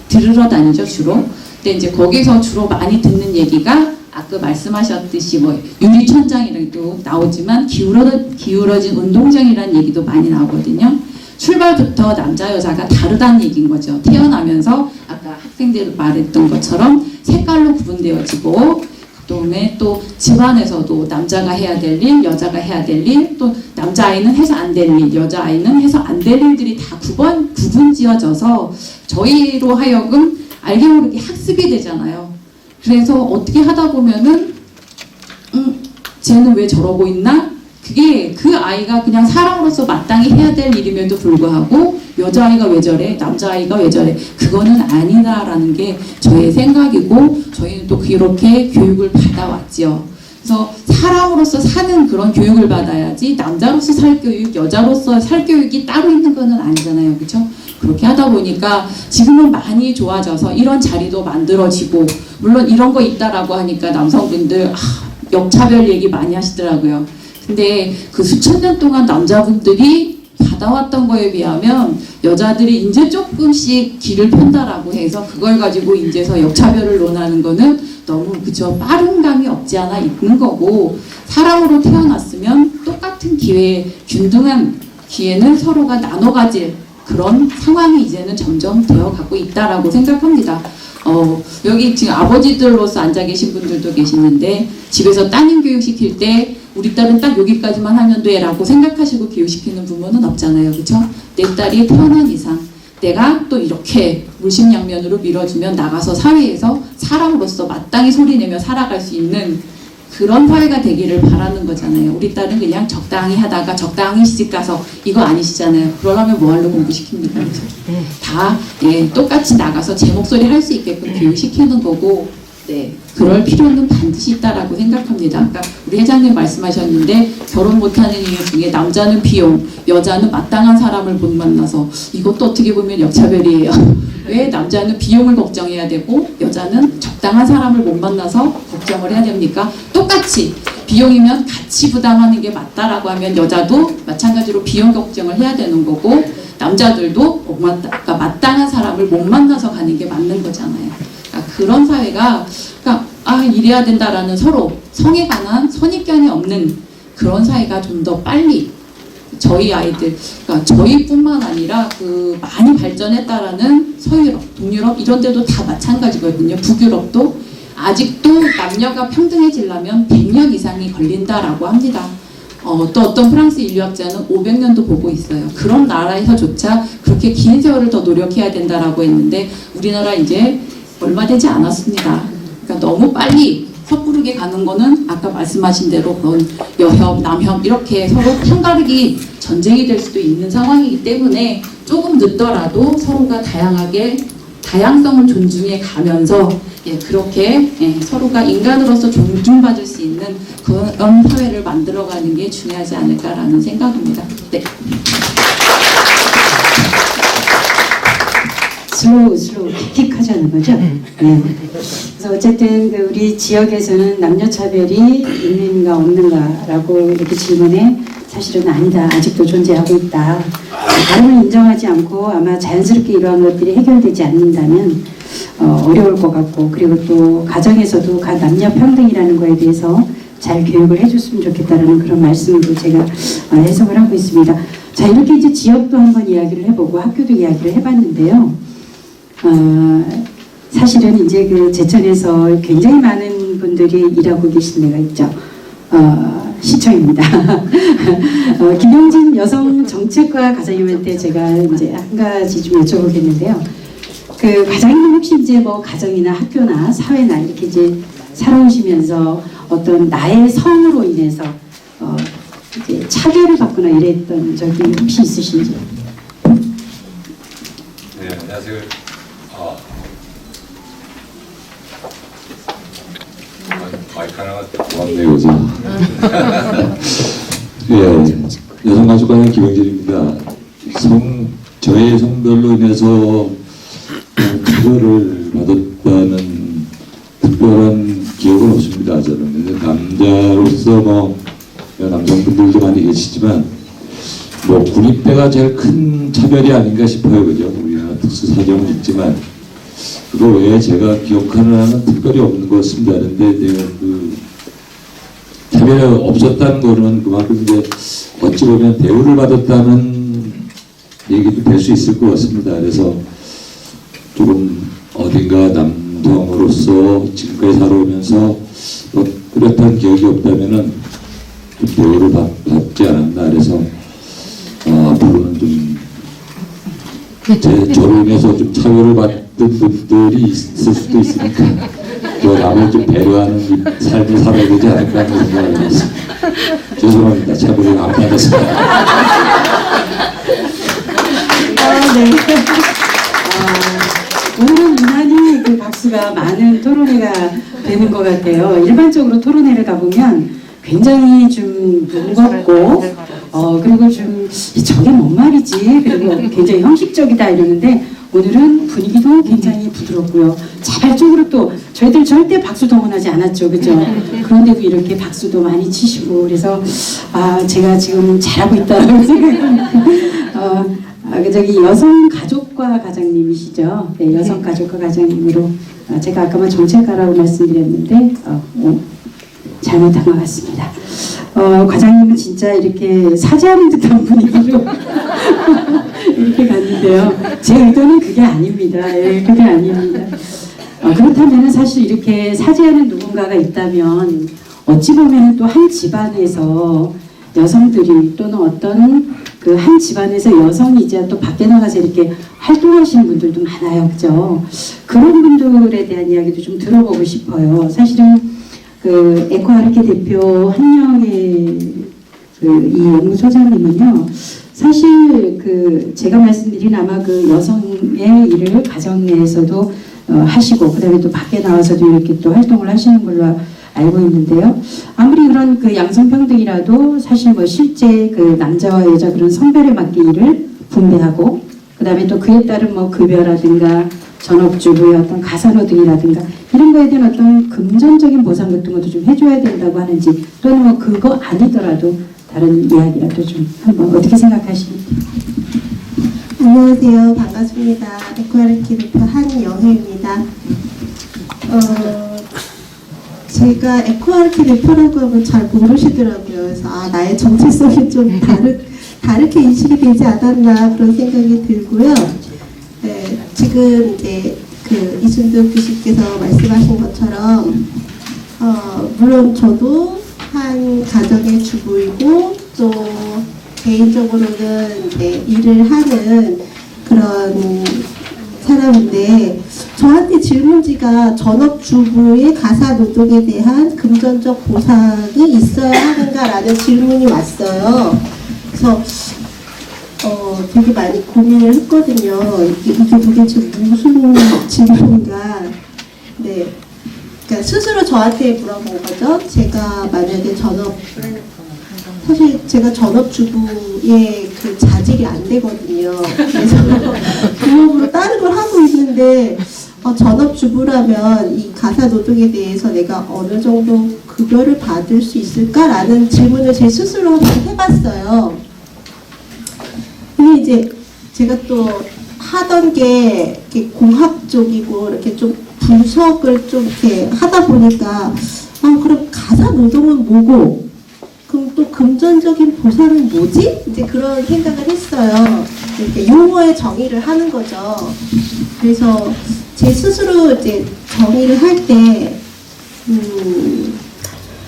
들으러 다니죠 주로. 근데 이제 거기서 주로 많이 듣는 얘기가 아까 말씀하셨듯이 뭐 유리천장이라도 나오지만 기울어진 운동장이라는 얘기도 많이 나오거든요. 출발부터 남자 여자가 다르다는 얘기인 거죠. 태어나면서 아까 학생들 말했던 것처럼 색깔로 구분되어지고 그다음에 또 집안에서도 남자가 해야 될 일, 여자가 해야 될 일, 또 남자아이는 해서 안 될 일, 여자아이는 해서 안 될 일들이 다 구분 지어져서 저희로 하여금 알게 모르게 학습이 되잖아요. 그래서 어떻게 하다 보면은 쟤는 왜 저러고 있나? 그게 그 아이가 그냥 사람으로서 마땅히 해야 될 일임에도 불구하고 여자아이가 왜 저래? 남자아이가 왜 저래? 그거는 아니다라는 게 저의 생각이고 저희는 또 그렇게 교육을 받아왔지요. 그래서 사람으로서 사는 그런 교육을 받아야지 남자로서 살 교육, 여자로서 살 교육이 따로 있는 거는 아니잖아요. 그렇죠? 그렇게 하다 보니까 지금은 많이 좋아져서 이런 자리도 만들어지고 물론 이런 거 있다라고 하니까 남성분들 역차별 얘기 많이 하시더라고요. 근데 그 수천 년 동안 남자분들이 받아왔던 거에 비하면 여자들이 이제 조금씩 길을 편다라고 해서 그걸 가지고 이제서 역차별을 논하는 거는 너무 그저 빠른 감이 없지 않아 있는 거고 사람으로 태어났으면 똑같은 기회에 균등한 기회는 서로가 나눠 가질 그런 상황이 이제는 점점 되어가고 있다라고 생각합니다. 여기 지금 아버지들로서 앉아 계신 분들도 계시는데 집에서 따님 교육시킬 때 우리 딸은 딱 여기까지만 하면 돼 라고 생각하시고 교육시키는 부모는 없잖아요. 그렇죠? 내 딸이 태어난 이상 내가 또 이렇게 물심양면으로 밀어주면 나가서 사회에서 사람으로서 마땅히 소리내며 살아갈 수 있는 그런 사회가 되기를 바라는 거잖아요. 우리 딸은 그냥 적당히 하다가 적당히 시집가서 이거 아니시잖아요. 그러려면 뭐하러 공부시킵니까? 그렇죠? 다 똑같이 나가서 제 목소리 할 수 있게끔 교육시키는 거고 그럴 필요는 반드시 있다라고 생각합니다. 아까 우리 회장님 말씀하셨는데 결혼 못하는 이유 중에 남자는 비용, 여자는 마땅한 사람을 못 만나서 이것도 어떻게 보면 역차별이에요. 왜 남자는 비용을 걱정해야 되고 여자는 적당한 사람을 못 만나서 걱정을 해야 됩니까? 똑같이 비용이면 같이 부담하는 게 맞다라고 하면 여자도 마찬가지로 비용 걱정을 해야 되는 거고 남자들도 마땅한 사람을 못 만나서 가는 게 맞는 거잖아요. 그러니까 그런 사회가 이래야 된다라는 서로 성에 관한 선입견이 없는 그런 사회가 좀 더 빨리 저희 아이들, 그러니까 저희뿐만 아니라 그 많이 발전했다라는 서유럽, 동유럽 이런 데도 다 마찬가지거든요. 북유럽도 아직도 남녀가 평등해지려면 100년 이상이 걸린다라고 합니다. 또 어떤 프랑스 인류학자는 500년도 보고 있어요. 그런 나라에서조차 그렇게 긴 세월을 더 노력해야 된다라고 했는데 우리나라 이제 얼마 되지 않았습니다. 그러니까 너무 빨리 섣부르게 가는 거는 아까 말씀하신 대로 그런 여혐, 남혐 이렇게 서로 편가르기 전쟁이 될 수도 있는 상황이기 때문에 조금 늦더라도 서로가 다양성을 존중해 가면서 그렇게 서로가 인간으로서 존중받을 수 있는 그런 사회를 만들어가는 게 중요하지 않을까라는 생각입니다. 네. 슬로우 킥하자는 거죠. 네. 그래서 어쨌든 우리 지역에서는 남녀 차별이 있는가 없는가라고 이렇게 질문에 사실은 아니다. 아직도 존재하고 있다. 다름을 인정하지 않고 아마 자연스럽게 이러한 것들이 해결되지 않는다면 어려울 것 같고 그리고 또 가정에서도 남녀 평등이라는 거에 대해서 잘 교육을 해줬으면 좋겠다라는 그런 말씀으로 제가 해석을 하고 있습니다. 자 이렇게 이제 지역도 한번 이야기를 해보고 학교도 이야기를 해봤는데요. 사실은 이제 그 제천에서 굉장히 많은 분들이 일하고 계신 데가 있죠. 시청입니다. 김용진 여성정책과 과장님한테 제가 이제 한 가지 좀 여쭤보겠는데요. 그 과장님 혹시 이제 뭐 가정이나 학교나 사회나 이렇게 이제 살아오시면서 어떤 나의 성으로 인해서 이제 차별을 받거나 이랬던 적이 혹시 있으신지? 네, 안녕하세요. 마이크 하나가 고맙네요, 요즘. 예, 여성가족관의 김영진입니다. 저의 성별로 인해서 그거를 남성분들도 많이 계시지만 뭐 군입대가 제일 큰 차별이 아닌가 싶어요. 그죠? 우리나라 특수 사정은 있지만 그거 외에 제가 기억하는 한은 특별히 없는 것 같습니다. 그런데 내가 그 차별이 없었다는 거는 그만큼 이제 어찌 보면 대우를 받았다는 얘기도 될 수 있을 것 같습니다. 그래서 조금 어딘가 남성으로서 지금까지 살아오면서 뚜렷한 기억이 없다면은 좀 대우를 받지 않았나. 그래서 앞으로는 좀 저로 인해서 좀 차별을 받는 분들이 있을 수도 있으니까 또 남을 좀 배려하는 삶을 살아야 되지 않을까 하는 생각을 했습니다. 죄송합니다. 차별을 안 받아서. 네. 오늘은 유난히 그 박수가 많은 토론회가 되는 것 같아요. 일반적으로 토론회를 가보면 굉장히 좀 무겁고, 그리고 좀 저게 뭔 말이지? 그리고 굉장히 형식적이다 이러는데 오늘은 분위기도 굉장히 부드럽고요. 자발적으로 또 저희들 절대 박수 동원하지 않았죠, 그죠? 그런데도 이렇게 박수도 많이 치시고 그래서 제가 지금 잘하고 있다라고 생각합니다. 저기 여성가족과 과장님이시죠? 네, 여성가족과 과장님으로 제가 아까만 정책가라고 말씀드렸는데 잘못한 것 같습니다. 과장님은 진짜 이렇게 사죄하는 듯한 분위기로 이렇게 갔는데요. 제 의도는 그게 아닙니다. 예, 그게 아닙니다. 그렇다면 사실 이렇게 사죄하는 누군가가 있다면 어찌 보면 또 한 집안에서 여성들이 또는 어떤 그 한 집안에서 여성이 이제 또 밖에 나가서 이렇게 활동하시는 분들도 많아요. 그죠? 그런 분들에 대한 이야기도 좀 들어보고 싶어요. 사실은 그 에코아르케 대표 한영의 이 연구소장님은요, 사실 그 제가 말씀드린 아마 그 여성의 일을 가정 내에서도 하시고 그다음에 또 밖에 나와서도 이렇게 또 활동을 하시는 걸로 알고 있는데요. 아무리 그런 그 양성평등이라도 사실 뭐 실제 그 남자와 여자 그런 성별에 맞게 일을 분배하고 그다음에 또 그에 따른 뭐 급여라든가 전업주부의 어떤 가사노동이라든가 이런 거에 대한 어떤 금전적인 보상 같은 것도 좀 해줘야 된다고 하는지 또는 뭐 그거 아니더라도 다른 이야기라도 좀 한번 어떻게 생각하십니까? 안녕하세요. 반갑습니다. 에코아르케 대표 한영혜입니다. 제가 에코아르케 대표라고 하면 잘 모르시더라고요. 그래서 나의 정체성이 좀 다르게 인식이 되지 않았나 그런 생각이 들고요. 네, 지금 이제 그 이순득 교수께서 말씀하신 것처럼 물론 저도 한 가정의 주부이고 또 개인적으로는 이제 일을 하는 그런 사람인데 저한테 질문지가 전업주부의 가사노동에 대한 금전적 보상이 있어야 하는가라는 질문이 왔어요. 그래서 되게 많이 고민을 했거든요. 이게 도대체 무슨 질문인가. 네. 그러니까 스스로 저한테 물어본 거죠. 제가 만약에 사실 제가 전업주부의 그 자질이 안 되거든요. 그래서 부업으로 다른 걸 하고 있는데 전업주부라면 이 가사노동에 대해서 내가 어느 정도 급여를 받을 수 있을까라는 질문을 제 스스로 한번 해봤어요. 근데 이제 제가 또 하던 게 이렇게 공학적이고 이렇게 좀 분석을 좀 이렇게 하다 보니까 그럼 가사노동은 뭐고 그럼 또 금전적인 보상은 뭐지? 이제 그런 생각을 했어요. 이렇게 용어의 정의를 하는 거죠. 그래서 제 스스로 이제 정의를 할 때,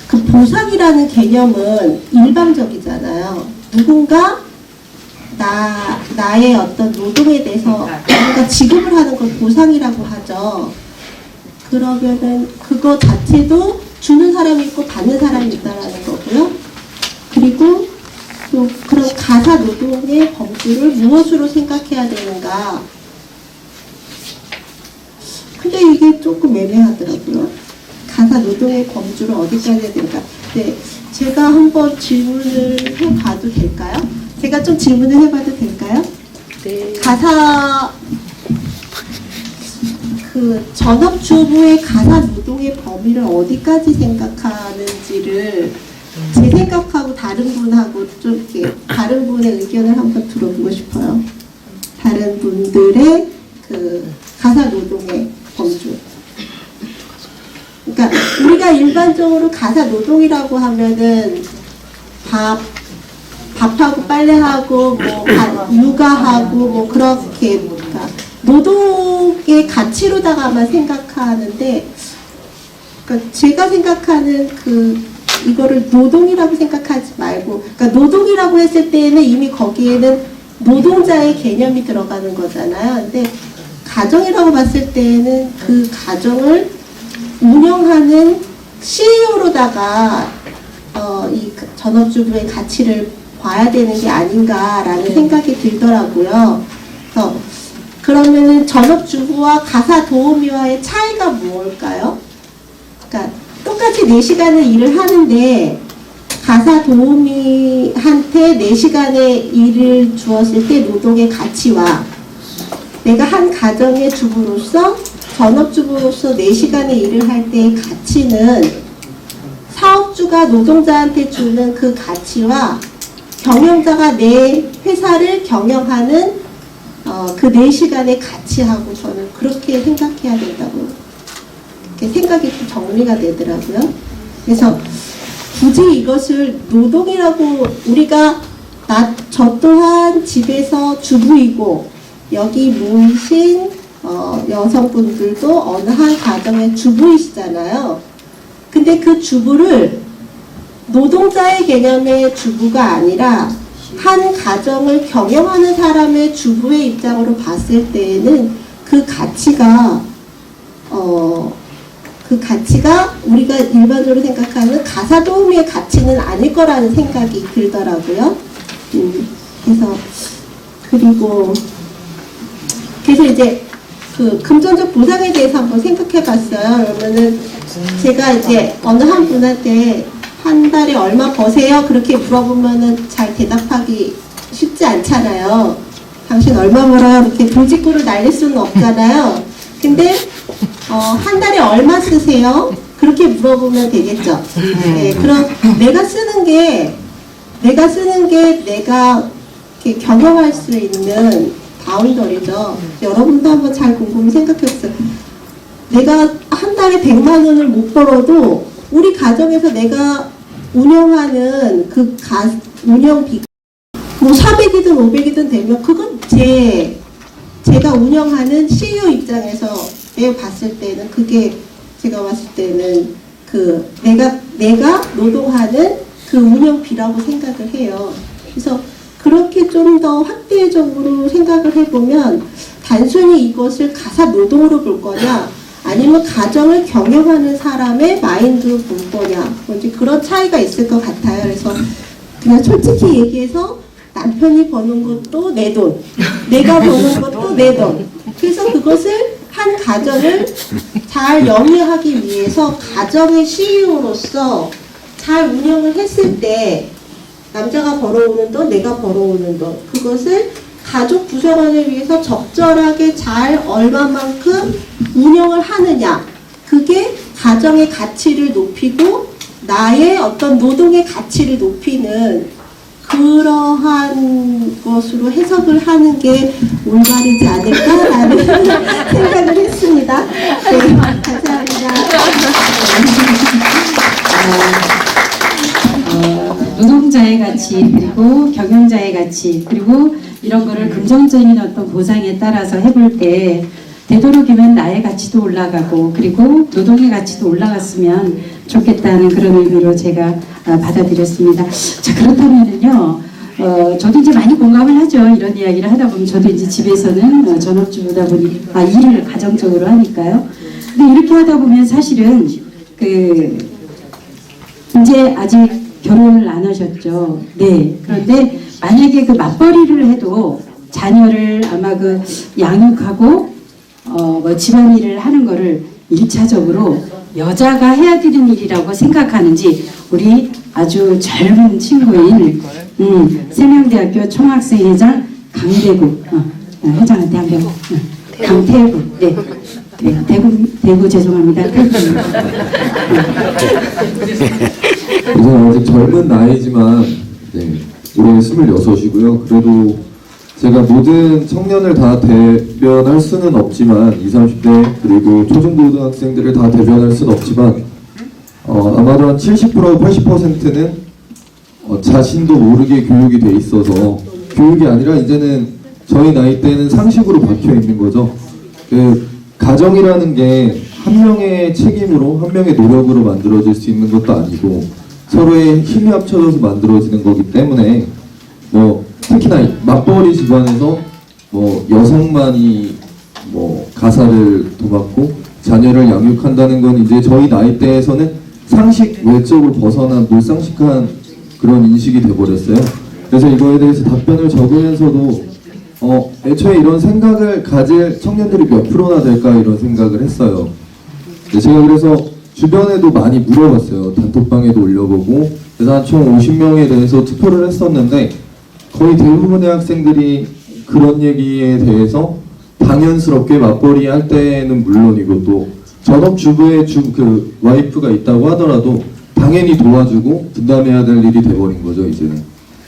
그 보상이라는 개념은 일방적이잖아요. 누군가 나의 어떤 노동에 대해서 누군가 지급을 하는 걸 보상이라고 하죠. 그러면은 그거 자체도 주는 사람이 있고 받는 사람이 있다라는 거고요. 그리고 또 그런 가사 노동의 범주를 무엇으로 생각해야 되는가. 근데 이게 조금 애매하더라고요. 가사 노동의 범주를 어디까지 해야 되는가. 네, 제가 한번 질문을 해봐도 될까요? 제가 좀 질문을 해봐도 될까요? 네. 그 전업주부의 가사 노동의 범위를 어디까지 생각하는지를 제 생각하고 다른 분하고 좀 이렇게 다른 분의 의견을 한번 들어보고 싶어요. 다른 분들의 그 가사 노동의 범주. 그러니까 우리가 일반적으로 가사 노동이라고 하면은 밥하고 빨래하고 뭐 육아하고 뭐 그렇게 그러니까 노동의 가치로다가만 생각하는데, 그러니까 제가 생각하는 이거를 노동이라고 생각하지 말고, 그러니까 노동이라고 했을 때에는 이미 거기에는 노동자의 개념이 들어가는 거잖아요. 근데 가정이라고 봤을 때에는 그 가정을 운영하는 CEO로다가 이 전업주부의 가치를 봐야 되는 게 아닌가라는 생각이 들더라고요. 그래서 그러면은 전업주부와 가사 도우미와의 차이가 뭘까요? 그러니까 똑같이 4시간의 일을 하는데 가사 도우미한테 4시간의 일을 주었을 때 노동의 가치와 내가 한 가정의 주부로서 전업주부로서 4시간의 일을 할 때의 가치는 사업주가 노동자한테 주는 그 가치와 경영자가 내 회사를 경영하는 그 4시간의 가치하고 저는 그렇게 생각해야 된다고 이렇게 생각이 좀 정리가 되더라고요. 그래서 굳이 이것을 노동이라고 우리가 저 또한 집에서 주부이고 여기 모이신 여성분들도 어느 한 가정의 주부이시잖아요. 근데 그 주부를 노동자의 개념의 주부가 아니라 한 가정을 경영하는 사람의 주부의 입장으로 봤을 때에는 그 가치가 우리가 일반적으로 생각하는 가사 도우미의 가치는 아닐 거라는 생각이 들더라고요. 그래서 이제 그 금전적 보상에 대해서 한번 생각해 봤어요. 그러면은 제가 이제 어느 한 분한테 한 달에 얼마 버세요? 그렇게 물어보면은 잘 대답하기 쉽지 않잖아요. 당신 얼마 벌어요? 이렇게 돌직구를 날릴 수는 없잖아요. 근데 한 달에 얼마 쓰세요? 그렇게 물어보면 되겠죠. 네, 그럼 내가 쓰는 게 내가 이렇게 경험할 수 있는 바운더리죠. 여러분도 한번 잘 곰곰이 생각해보세요. 내가 한 달에 100만 원을 못 벌어도 우리 가정에서 내가 운영하는 그 운영비 뭐 400이든 500이든 되면 그건 제가 운영하는 CEO 입장에서 내가 봤을 때는 그게 제가 봤을 때는 그 내가 노동하는 그 운영비라고 생각을 해요. 그래서 그렇게 좀 더 확대적으로 생각을 해보면 단순히 이것을 가사 노동으로 볼 거냐 아니면 가정을 경영하는 사람의 마인드로 볼 거냐 뭔지 그런 차이가 있을 것 같아요. 그래서 그냥 솔직히 얘기해서 남편이 버는 것도 내 돈, 내가 버는 것도 내 돈. 그래서 그것을 한 가정을 잘 영위하기 위해서 가정의 CEO로서 잘 운영을 했을 때 남자가 벌어오는 돈, 내가 벌어오는 돈, 그것을 가족 구성원을 위해서 적절하게 잘 얼마만큼 운영을 하느냐, 그게 가정의 가치를 높이고 나의 어떤 노동의 가치를 높이는 그러한 것으로 해석을 하는 게 올바르지 않을까라는 생각을 했습니다. 네, 감사합니다. 노동자의 가치 그리고 경영자의 가치 그리고 이런 거를 긍정적인 어떤 보상에 따라서 해볼 때 되도록이면 나의 가치도 올라가고 그리고 노동의 가치도 올라갔으면 좋겠다는 그런 의미로 제가 받아들였습니다. 자, 그렇다면은요, 저도 이제 많이 공감을 하죠. 이런 이야기를 하다 보면 저도 이제 집에서는 전업주부다 보니 일을 가정적으로 하니까요. 근데 이렇게 하다 보면 사실은 이제 아직 결혼을 안 하셨죠. 네. 그런데 만약에 그 맞벌이를 해도 자녀를 아마 양육하고 집안일을 하는 거를 1차적으로 여자가 해야 되는 일이라고 생각하는지 우리 아주 젊은 친구인 세명대학교 총학생회장 강대구 회장한테 한번 강태구 네. 대구 죄송합니다. 저는 아직 젊은 나이지만 올해 26이고요. 그래도 제가 모든 청년을 다 대변할 수는 없지만 20, 30대 그리고 초중고등학생들을 다 대변할 수는 없지만 아마도 한 70%, 80%는 자신도 모르게 교육이 돼 있어서 교육이 아니라 이제는 저희 나이 때는 상식으로 박혀 있는 거죠. 그 가정이라는 게 한 명의 책임으로 한 명의 노력으로 만들어질 수 있는 것도 아니고 서로의 힘이 합쳐져서 만들어지는 거기 때문에 뭐 특히나 맞벌이 집안에서 뭐 여성만이 뭐 가사를 도맡고 자녀를 양육한다는 건 이제 저희 나이대에서는 상식 외적으로 벗어난 몰상식한 그런 인식이 돼버렸어요. 그래서 이거에 대해서 답변을 적으면서도 애초에 이런 생각을 가질 청년들이 몇 프로나 될까 이런 생각을 했어요. 제가 그래서 주변에도 많이 물어봤어요. 단톡방에도 올려보고 그래서 한 총 50명에 대해서 투표를 했었는데 거의 대부분의 학생들이 그런 얘기에 대해서 당연스럽게 맞벌이 할 때는 물론이고 또 전업주부의 그 와이프가 있다고 하더라도 당연히 도와주고 분담해야 될 일이 돼버린 거죠 이제는.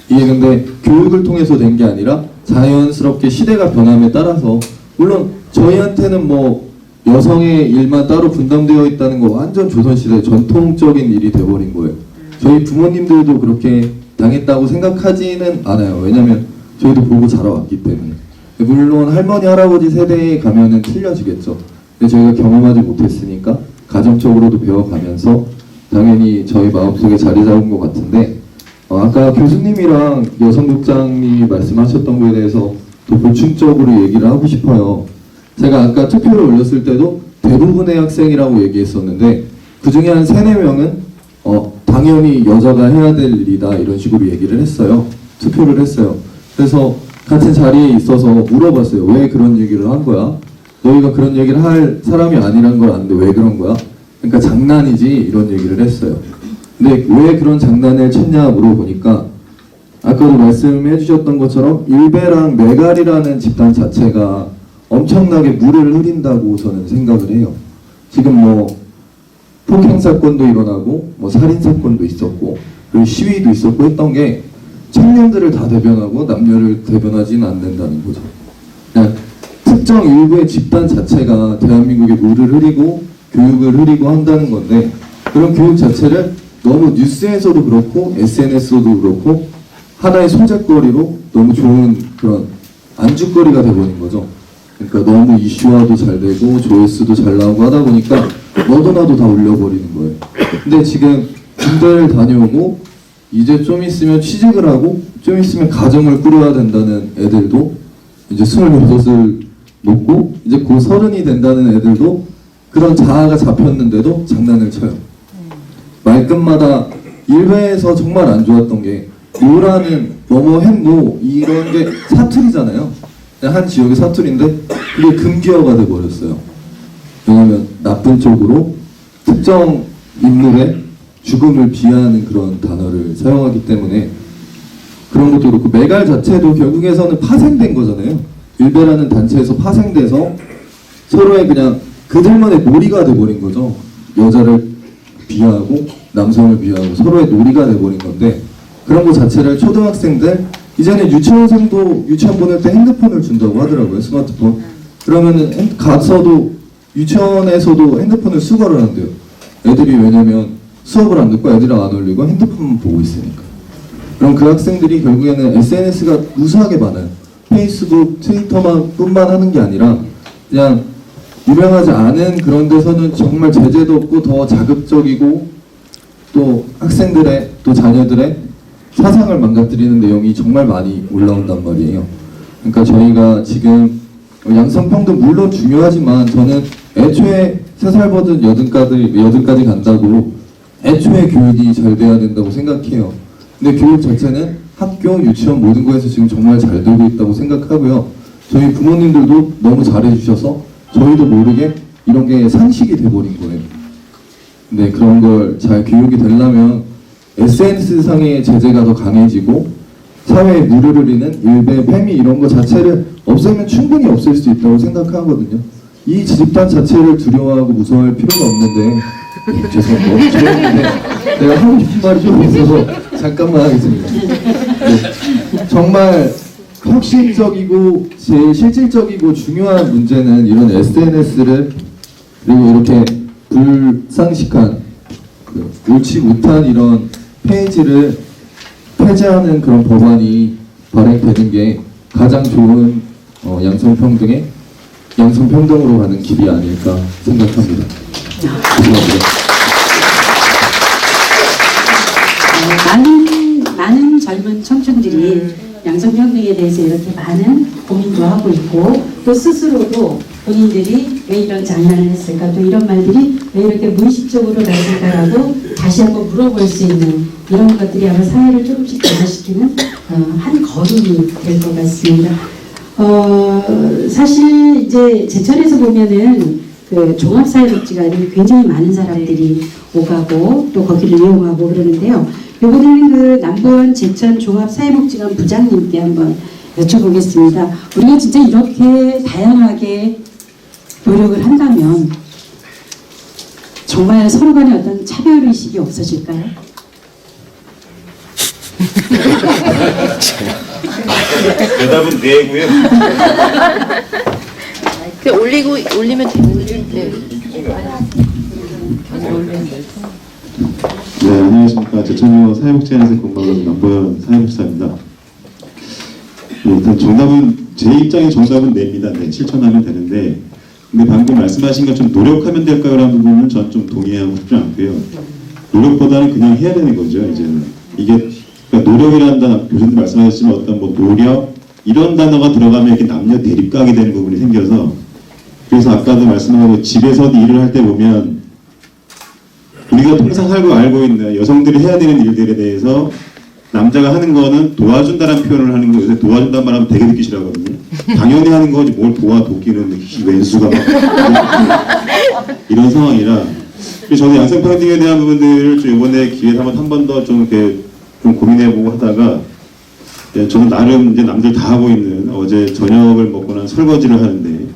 이게 근데 교육을 통해서 된 게 아니라 자연스럽게 시대가 변함에 따라서 물론 저희한테는 뭐 여성의 일만 따로 분담되어 있다는 거 완전 조선시대 전통적인 일이 돼버린 거예요. 저희 부모님들도 그렇게 당했다고 생각하지는 않아요. 왜냐면 저희도 보고 자라왔기 때문에. 물론 할머니 할아버지 세대에 가면은 틀려지겠죠. 근데 저희가 경험하지 못했으니까 가정적으로도 배워가면서 당연히 저희 마음속에 자리 잡은 것 같은데 아까 교수님이랑 여성국장님이 말씀하셨던 거에 대해서 더 보충적으로 얘기를 하고 싶어요. 제가 아까 투표를 올렸을 때도 대부분의 학생이라고 얘기했었는데 그 중에 한 3, 4명은 당연히 여자가 해야 될 일이다 이런 식으로 얘기를 했어요. 투표를 했어요. 그래서 같은 자리에 있어서 물어봤어요. 왜 그런 얘기를 한 거야? 너희가 그런 얘기를 할 사람이 아니란 걸 아는데 왜 그런 거야? 그러니까 장난이지 이런 얘기를 했어요. 근데 왜 그런 장난을 쳤냐 물어보니까 아까도 말씀해 주셨던 것처럼 일베랑 메갈이라는 집단 자체가 엄청나게 물을 흐린다고 저는 생각을 해요. 지금 뭐 폭행 사건도 일어나고 뭐 살인 사건도 있었고 그리고 시위도 있었고 했던 게 청년들을 다 대변하고 남녀를 대변하지는 않는다는 거죠. 그냥 특정 일부의 집단 자체가 대한민국에 물을 흐리고 교육을 흐리고 한다는 건데 그런 교육 자체를 너무 뉴스에서도 그렇고 SNS로도 그렇고 하나의 소재거리로 너무 좋은 그런 안주거리가 돼버린 거죠. 그러니까 너무 이슈화도 잘 되고 조회수도 잘 나오고 하다 보니까 너도 나도 다 올려버리는 거예요. 근데 지금 군대를 다녀오고 이제 좀 있으면 취직을 하고 좀 있으면 가정을 꾸려야 된다는 애들도 이제 26을 먹고 이제 곧 30이 된다는 애들도 그런 자아가 잡혔는데도 장난을 쳐요. 말끝마다 일회에서 정말 안 좋았던 게 노라는 뭐뭐 했노 이런 게 사투리잖아요. 한 지역의 사투리인데 그게 금기어가 돼버렸어요. 왜냐면 나쁜 쪽으로 특정 인물의 죽음을 비하하는 그런 단어를 사용하기 때문에 그런 것도 그렇고 메갈 자체도 결국에서는 파생된 거잖아요. 일베라는 단체에서 파생돼서 서로의 그냥 그들만의 놀이가 돼버린 거죠. 여자를 비하하고 남성을 비하하고 서로의 놀이가 돼버린 건데 그런 거 자체를 초등학생들 이제는 유치원생도 유치원 보낼 때 핸드폰을 준다고 하더라고요. 스마트폰. 그러면은 가서도 유치원에서도 핸드폰을 수거를 한대요. 애들이 왜냐면 수업을 안 듣고 애들이랑 안 어울리고 핸드폰만 보고 있으니까. 그럼 그 학생들이 결국에는 SNS가 무수하게 많아요. 페이스북, 트위터만 뿐만 하는 게 아니라 그냥 유명하지 않은 그런 데서는 정말 제재도 없고 더 자극적이고 또 학생들의 또 자녀들의 사상을 망가뜨리는 내용이 정말 많이 올라온단 말이에요. 그러니까 저희가 지금 양성평등 물론 중요하지만 저는 애초에 3살보든 8까지 간다고 애초에 교육이 잘 돼야 된다고 생각해요. 근데 교육 자체는 학교, 유치원 모든 거에서 지금 정말 잘 되고 있다고 생각하고요. 저희 부모님들도 너무 잘해주셔서 저희도 모르게 이런 게 상식이 돼버린 거예요. 근데 그런 걸 잘 교육이 되려면 SNS상의 제재가 더 강해지고 사회에 물을 흐리는 일배, 패미 이런 거 자체를 없애면 충분히 없앨 수 있다고 생각하거든요. 이 집단 자체를 두려워하고 무서워할 필요가 없는데 죄송합니다. 내가 하고 싶은 말이 좀 있어서 잠깐만 하겠습니다. 네. 정말 혁신적이고 제일 실질적이고 중요한 문제는 이런 SNS를 그리고 이렇게 불상식한 옳지 못한 이런 페이지를 폐지하는 그런 법안이 발행되는 게 가장 좋은 양성평등으로 가는 길이 아닐까 생각합니다. 죄송합니다. 많은 젊은 청춘들이 양성평등에 대해서 이렇게 많은 고민도 하고 있고 또 스스로도 본인들이 왜 이런 장난을 했을까 또 이런 말들이 왜 이렇게 무의식적으로 나올까라고 다시 한번 물어볼 수 있는 이런 것들이 아마 사회를 조금씩 변화시키는 한 걸음이 될 것 같습니다. 사실 이제 제천에서 보면은 그 종합사회복지관이 굉장히 많은 사람들이 오가고 또 거기를 이용하고 그러는데요. 이번에는 그 남부원 제천 종합사회복지관 부장님께 한번 여쭤보겠습니다. 우리가 진짜 이렇게 다양하게 노력을 한다면 정말 서로 간에 어떤 차별의식이 없어질까요? 대답은 네고요. 올리면 되는데. 네. 네, 안녕하십니까. 제천여 사회복지관에서 근무하는 남부원 사회복지사입니다. 네, 일단 정답은 제 입장에 정답은 냅니다. 네, 실천하면 되는데, 근데 방금 말씀하신 것처럼 노력하면 될까요라는 부분은 전 좀 동의하고 싶지 않고요. 노력보다는 그냥 해야 되는 거죠. 이제는 이게 그러니까 노력이라는 단어, 교수님 말씀하셨지만 어떤 뭐 노력 이런 단어가 들어가면 이렇게 남녀 대립각이 되는 부분이 생겨서 그래서 아까도 말씀하고 집에서 일을 할 때 보면 우리가 통상 알고 있는 여성들이 해야 되는 일들에 대해서 남자가 하는 거는 도와준다는 표현을 하는 거 요새 도와준다는 말하면 되게 듣기 싫어하거든요. 당연히 하는 거지 뭘 도끼는 왼수가 막 이런 상황이라 그래서 저도 양성평등에 대한 부분들을 좀 이번에 기회에 한 번 더 좀 이렇게 좀 고민해보고 하다가 저는 나름 이제 남들 다 하고 있는 어제 저녁을 먹고 난 설거지를 하는데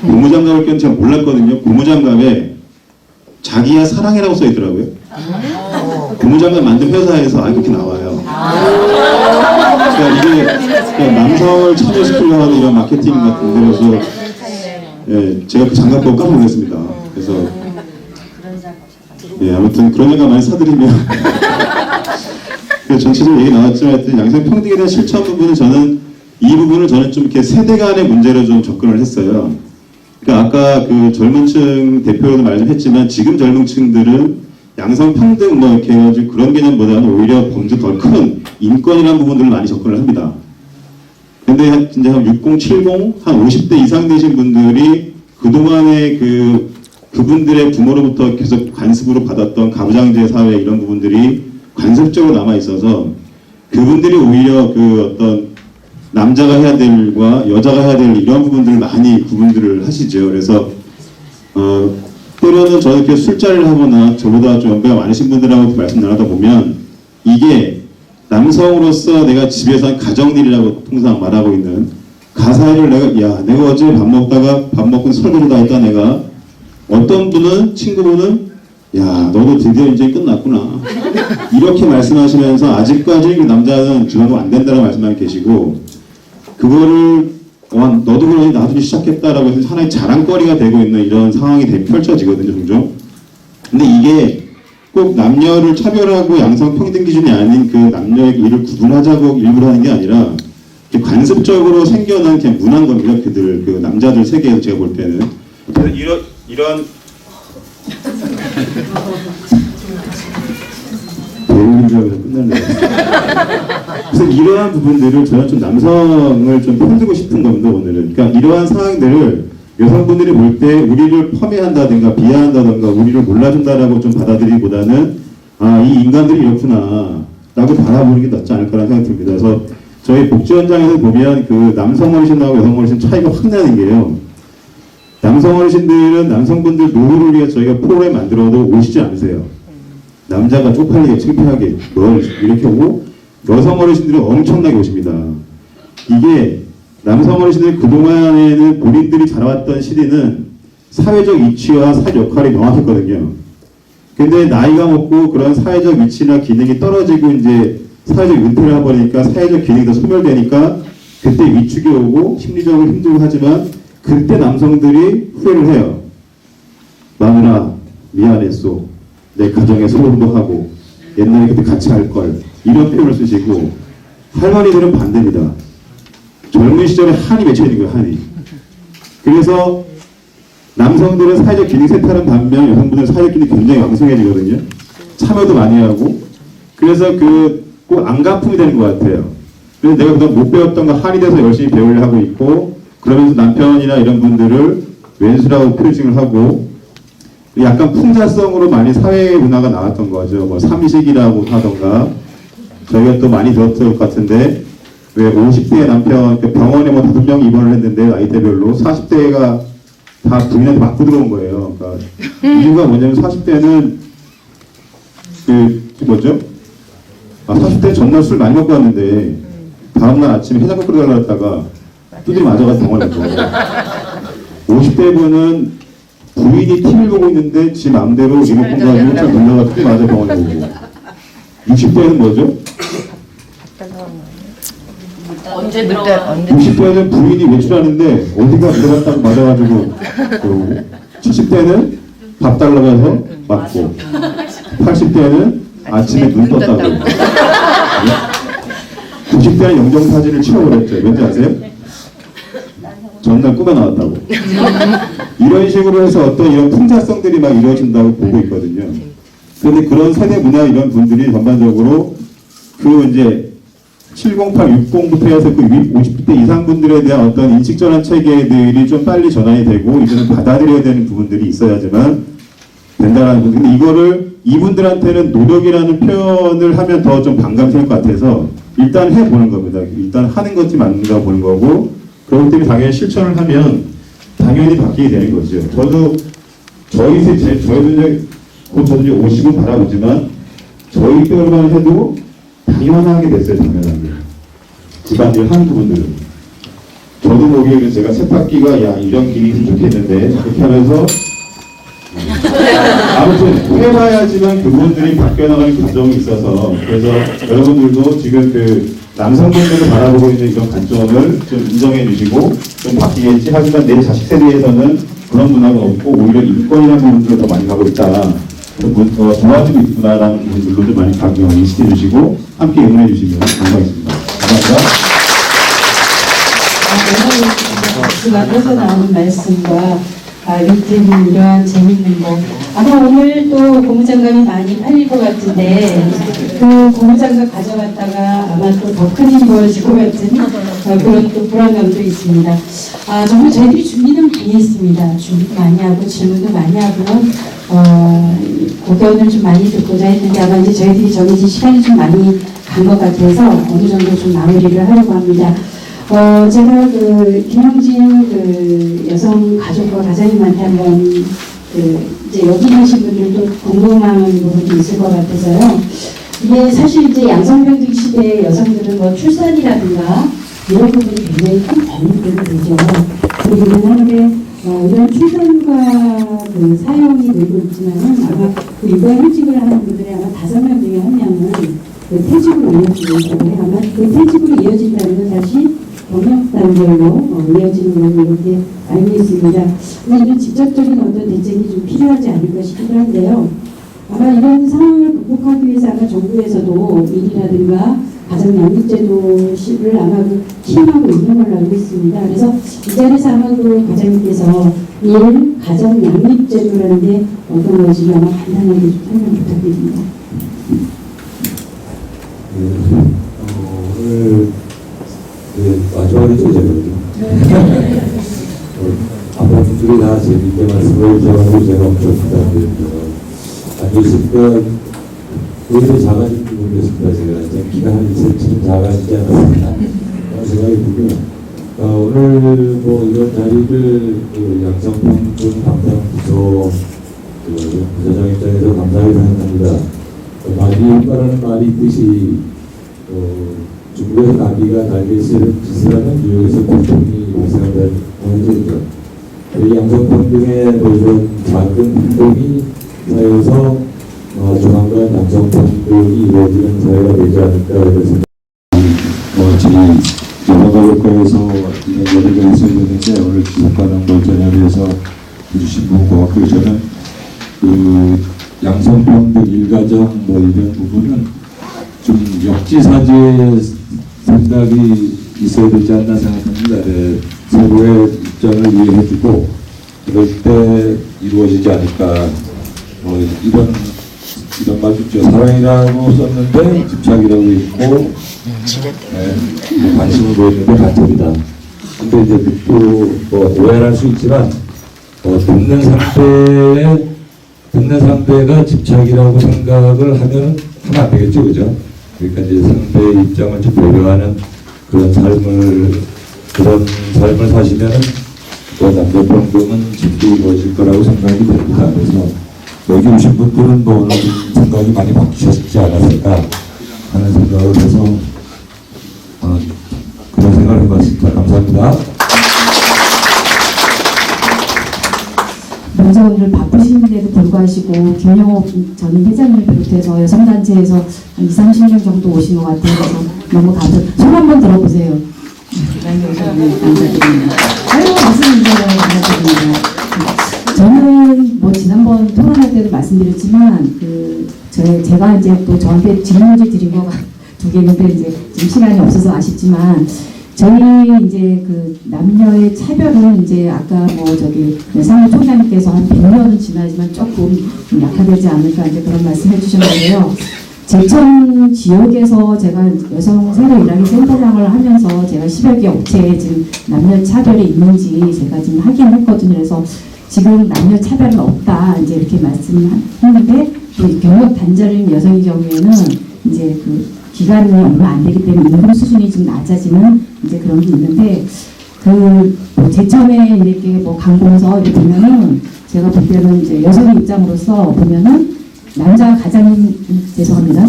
고무장갑을 꼈는지 제가 몰랐거든요. 고무장갑에 자기야 사랑해라고 써 있더라고요. 고무장갑 만든 회사에서 이렇게 나와요. 그러니까 이게 그러니까 남성을 참여시키려고 하는 이런 마케팅 같은 데서 예, 제가 그 장갑 보고 깜짝 놀랐습니다. 그래서 예, 아무튼 그런 장갑 많이 사드리면 전체적으로 얘기 나왔지만 양성평등에 대한 실천 부분은 이 부분을 저는 좀 이렇게 세대 간의 문제로 좀 접근을 했어요. 그러니까 아까 그 젊은층 대표로도 말 좀 했지만 지금 젊은층들은 양성평등 뭐 이렇게 해가지고 그런 개념보다는 오히려 범죄 더 큰 인권이라는 부분들을 많이 접근을 합니다. 근데 이제 한 60, 70, 한 50대 이상 되신 분들이 그동안에 그분들의 부모로부터 계속 관습으로 받았던 가부장제 사회 이런 부분들이 관습적으로 남아 있어서 그분들이 오히려 그 어떤 남자가 해야 될과 여자가 해야 될 이런 부분들을 많이 구분들을 하시죠. 그래서 때로는 저는 이렇게 술자리를 하거나 저보다 좀 연배가 많으신 분들하고 말씀 나누다 보면 이게 남성으로서 내가 집에서 한 가정일이라고 통상 말하고 있는 가사일을 내가 어제 밥 먹고 설거지도 했다 내가 어떤 분은 친구분은 야 너도 드디어 이제 끝났구나 이렇게 말씀하시면서 아직까지 그 남자는 주말로 안 된다고 말씀하고 계시고 그거를 너도 그러니 나도 시작했다라고 해서 하나의 자랑거리가 되고 있는 이런 상황이 펼쳐지거든요 종종. 근데 이게 꼭 남녀를 차별하고 양성평등 기준이 아닌 그 남녀의 일을 구분하자고 일부러 하는 게 아니라 관습적으로 생겨난 그냥 문화인 겁니다. 그 남자들 세계에서 제가 볼 때는. 그래서 이런 배우인지하고 끝날래요. 그래서 이러한 부분들을 저는 좀 남성을 좀 편들고 싶은 겁니다 오늘은. 그러니까 이러한 상황들을 여성분들이 볼 때 우리를 폄훼한다든가 비하한다든가 우리를 몰라준다라고 좀 받아들이기보다는 이 인간들이 이렇구나 라고 바라보는 게 낫지 않을까라는 생각이 듭니다. 그래서 저희 복지 현장에서 보면 그 남성 어르신하고 여성 어르신 차이가 확 나는 게요. 남성 어르신들은 남성분들 노후를 위해 저희가 프로그램 만들어도 오시지 않으세요. 남자가 쪽팔리게 창피하게 널 이렇게 오고 여성 어르신들은 엄청나게 오십니다. 이게 남성 어르신들이 그동안에는 본인들이 자라왔던 시대는 사회적 이치와 사회 역할이 명확했거든요. 근데 나이가 먹고 그런 사회적 위치나 기능이 떨어지고 이제 사회적 은퇴를 해버리니까 사회적 기능이 더 소멸되니까 그때 위축이 오고 심리적으로 힘들고 하지만 그때 남성들이 후회를 해요. 마누라 미안했소. 내 가정에 소름도 하고 옛날에 그때 같이 할 걸. 이런 표현을 쓰시고 할머니들은 반대입니다. 젊은 시절에 한이 맺혀 있는 거예요. 한이. 그래서 남성들은 사회적 기능 세타는 반면 여성분들은 사회적 기능이 굉장히 왕성해지거든요. 참여도 많이 하고. 그래서 꼭 안가품이 되는 것 같아요. 그래서 내가 그동안 못 배웠던 거 한이 돼서 열심히 배우려 하고 있고, 그러면서 남편이나 이런 분들을 왼수라고 표징을 하고, 약간 풍자성으로 많이 사회 문화가 나왔던 거죠. 뭐 삼식이라고 하던가, 저희가 또 많이 들었을 것 같은데, 왜 50대 남편, 병원에 뭐 5명 입원을 했는데, 나이대별로 40대가 다 부인한테 맞고 들어온 거예요. 그러니까 이유가 뭐냐면 40대는 뭐죠? 40대 전날 술 많이 먹고 왔는데 다음날 아침에 해장국 끓여달라고 했다가 두드리 맞아가지고 병원에 갔고 50대 분은 부인이 TV를 보고 있는데 지 마음대로 리모컨 가지고 차 돌려가 두드리 맞아 병원에 오고 60대는 뭐죠? 언제 들어가? 60대는 부인이 외출하는데 어디가 들어갔다고 맞아가지고 그러고 70대는 밥 달라고 해서 맞고 80대는 아침에 눈 떴다고 90대는 영정사진을 치워버렸죠. 왠지 아세요? 전날 꿈에 나왔다고. 이런 식으로 해서 어떤 이런 풍자성들이 막 이루어진다고 보고 있거든요. 그런데 그런 세대 문화 이런 분들이 전반적으로 이제 708, 60부터 해서 50대 이상 분들에 대한 어떤 인식전환 체계들이 좀 빨리 전환이 되고 이제는 받아들여야 되는 부분들이 있어야지만 된다라는 거. 근데 이거를 이분들한테는 노력이라는 표현을 하면 더 좀 반감될 것 같아서 일단 해보는 겁니다. 일단 하는 것이 맞는가 보는 거고, 그렇기 때문에 당연히 실천을 하면 당연히 바뀌게 되는 거죠. 저희도 이제 곧 저도 이제 50은 바라보지만 저희 때만 해도 당연하게 됐어요. 당연하게. 집안일 한 부분들은. 저도 모르게 제가 세탁기가 야 이런 기능이 있으면 좋겠는데 이렇게 하면서 아무튼 해봐야지만 그분들이 바뀌어나가는 과정이 있어서, 그래서 여러분들도 지금 남성분들을 바라보고 있는 이런 관점을 좀 인정해 주시고 좀 바뀌겠지 하지만 내 자식 세대에서는 그런 문화가 없고 오히려 인권이라는 부분들을 더 많이 가고 있다. 좋아지고 있구나라는 부분들로도 많이 인식해 주시고 함께 응원해 주시면 감사하겠습니다. 감사합니다. 그 앞에서 나오는 말씀과 밑에 이러한 재밌는 거, 아마 오늘 또 고무장갑이 많이 팔릴 것 같은데 그 고무장갑 가져갔다가 아마 또 더 큰 힘이 벌어질 것 같은 그런 또 불안감도 있습니다. 정말 저희들이 준비는 많이 했습니다. 준비도 많이 하고 질문도 많이 하고 고견을 좀 많이 듣고자 했는데 아마 이제 저희들이 정해진 시간이 좀 많이 간 것 같아서 어느 정도 좀 마무리를 하려고 합니다. 제가 김영진 여성 가족과 가장님한테 한번 이제 여기 계신 분들도 궁금한 부분이 있을 것 같아서요. 이게 사실 이제 양성평등 시대의 여성들은 뭐 출산이라든가 이런 부분이 굉장히 큰 변화들이 되죠. 그러기는 한데 이런 출산과 사용이 늘고 있지만은 아마 육아휴직을 하는 분들이 아마 5명 중에 1명은 퇴직으로 이어지고 있다고 해요. 아마 퇴직으로 이어진다는 건 사실 경력단별로 이어지는 걸로 이렇게 알고 있습니다. 근데 이런 직접적인 어떤 대책이 좀 필요하지 않을까 싶기도 한데요. 아마 이런 상황을 극복하기 위해서 아마 정부에서도 일이라든가 가정양육제도를 아마 키움하고 있는 걸로 알고 있습니다. 그래서 이 자리에서 아마 과장님께서 일, 가정양육제도라는 게 어떤 건지 아마 간단하게 좀 설명 부탁드립니다. 오늘 마지막에 제자거든요. 앞으로 분들이 다 재밌게 말씀을 해주셔서 제가 엄청 부탁드립니다. 아니었으니까 오히려 작아진 부분이었습니다. 제가 이제 키가 한 2cm 작아지지 않았습니다. 생각이 들고요. 오늘 뭐 이런 자리를 양성평등 담당부서 부서장 입장에서 감사하게 생각합니다. 마디가라는 말이 있듯이 중국에서 나비가 날개를 짓을 하면 뉴욕에서 고통이 발생한다는 문제죠. 양성평등의 이런 작은 행동이 사회에서 건강한 양성 평등이 이루어지는 사회가 되지 않을까 이런 생각이 저희 여가교육과에서 이런 얘기가 있어야 되는데 오늘 지속가능 발전에 대해서 해주신 분 고맙고요. 저는 그 양성평등 일가정 뭐 이런 부분은 좀 역지사지의 생각이 있어야 되지 않나 생각합니다. 네, 서로의 입장을 이해해주고 그럴 때 이루어지지 않을까. 뭐 이런 말 있죠. 사랑이라고 썼는데 집착이라고 있고 뭐 관심을 보이는데 간접이다. 근데 이제 또 오해를 할 수 있지만 듣는 상대가 집착이라고 생각을 하면 안 되겠죠, 그죠? 그러니까 이제 상대의 입장을 좀 배려하는 그런 삶을 사시면은 또 남녀평등은 쉽게 이루어질 거라고 생각이 됩니다. 그래서 여기 오신 분들은 뭐 오늘 좀 생각이 많이 바뀌셨지 않았을까 하는 생각을 해서 그런 생각을 해봤습니다. 감사합니다. 먼저 오늘 바쁘신데도 불구하시고 김영옥 전 회장님을 비롯해서 여성단체에서 한 20-30명 정도 오신 것 같아요. 그래서 너무 손 한번 들어보세요. 감사드립니다. 아유, 맞습니다. 감사드립니다. 저는 뭐 지난번 토론할 때도 말씀드렸지만 제가 이제 또 저한테 질문지 드린 거가 2개인데 이제 지금 시간이 없어서 아쉽지만 저희 이제 그 남녀의 차별은 이제 아까 뭐 사무총장님께서 한 100년은 지나지만 조금 약화되지 않을까 이제 그런 말씀해 주셨는데요. 제천 지역에서 제가 여성 세로 일하기 센터장을 하면서 제가 10여 개 업체에 지금 남녀 차별이 있는지 제가 지금 확인했거든요. 그래서 지금 남녀 차별은 없다 이제 이렇게 말씀했는데 또 경력 단절인 여성의 경우에는 이제 기간이 얼마 안 되기 때문에 임금 수준이 좀 낮아지는 이제 그런 게 있는데 뭐 제천에 이렇게 뭐 관공서 이렇게 보면은 제가 볼 때는 이제 여성 입장으로서 보면은 남자 과장님 죄송합니다.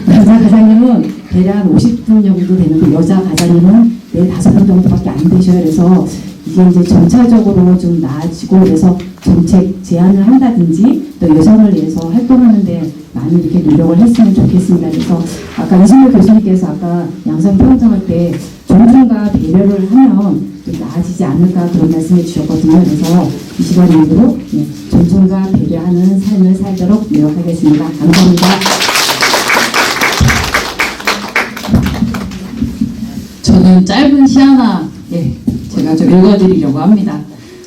남자 과장님은 대략 50분 정도 되는데 여자 과장님은 4-5분 정도밖에 안 되셔요. 그래서 이게 이제 점차적으로 좀 나아지고 그래서 정책 제안을 한다든지 또 여성을 위해서 활동하는데 많이 이렇게 노력을 했으면 좋겠습니다. 그래서 아까 이승열 교수님께서 아까 양성평등할 때 존중과 배려를 하면 좀 나아지지 않을까 그런 말씀해 주셨거든요. 그래서 이 시간 이후로 존중과 배려하는 삶을 살도록 노력하겠습니다. 감사합니다. 저는 짧은 시 하나 제가 좀 읽어드리려고 합니다.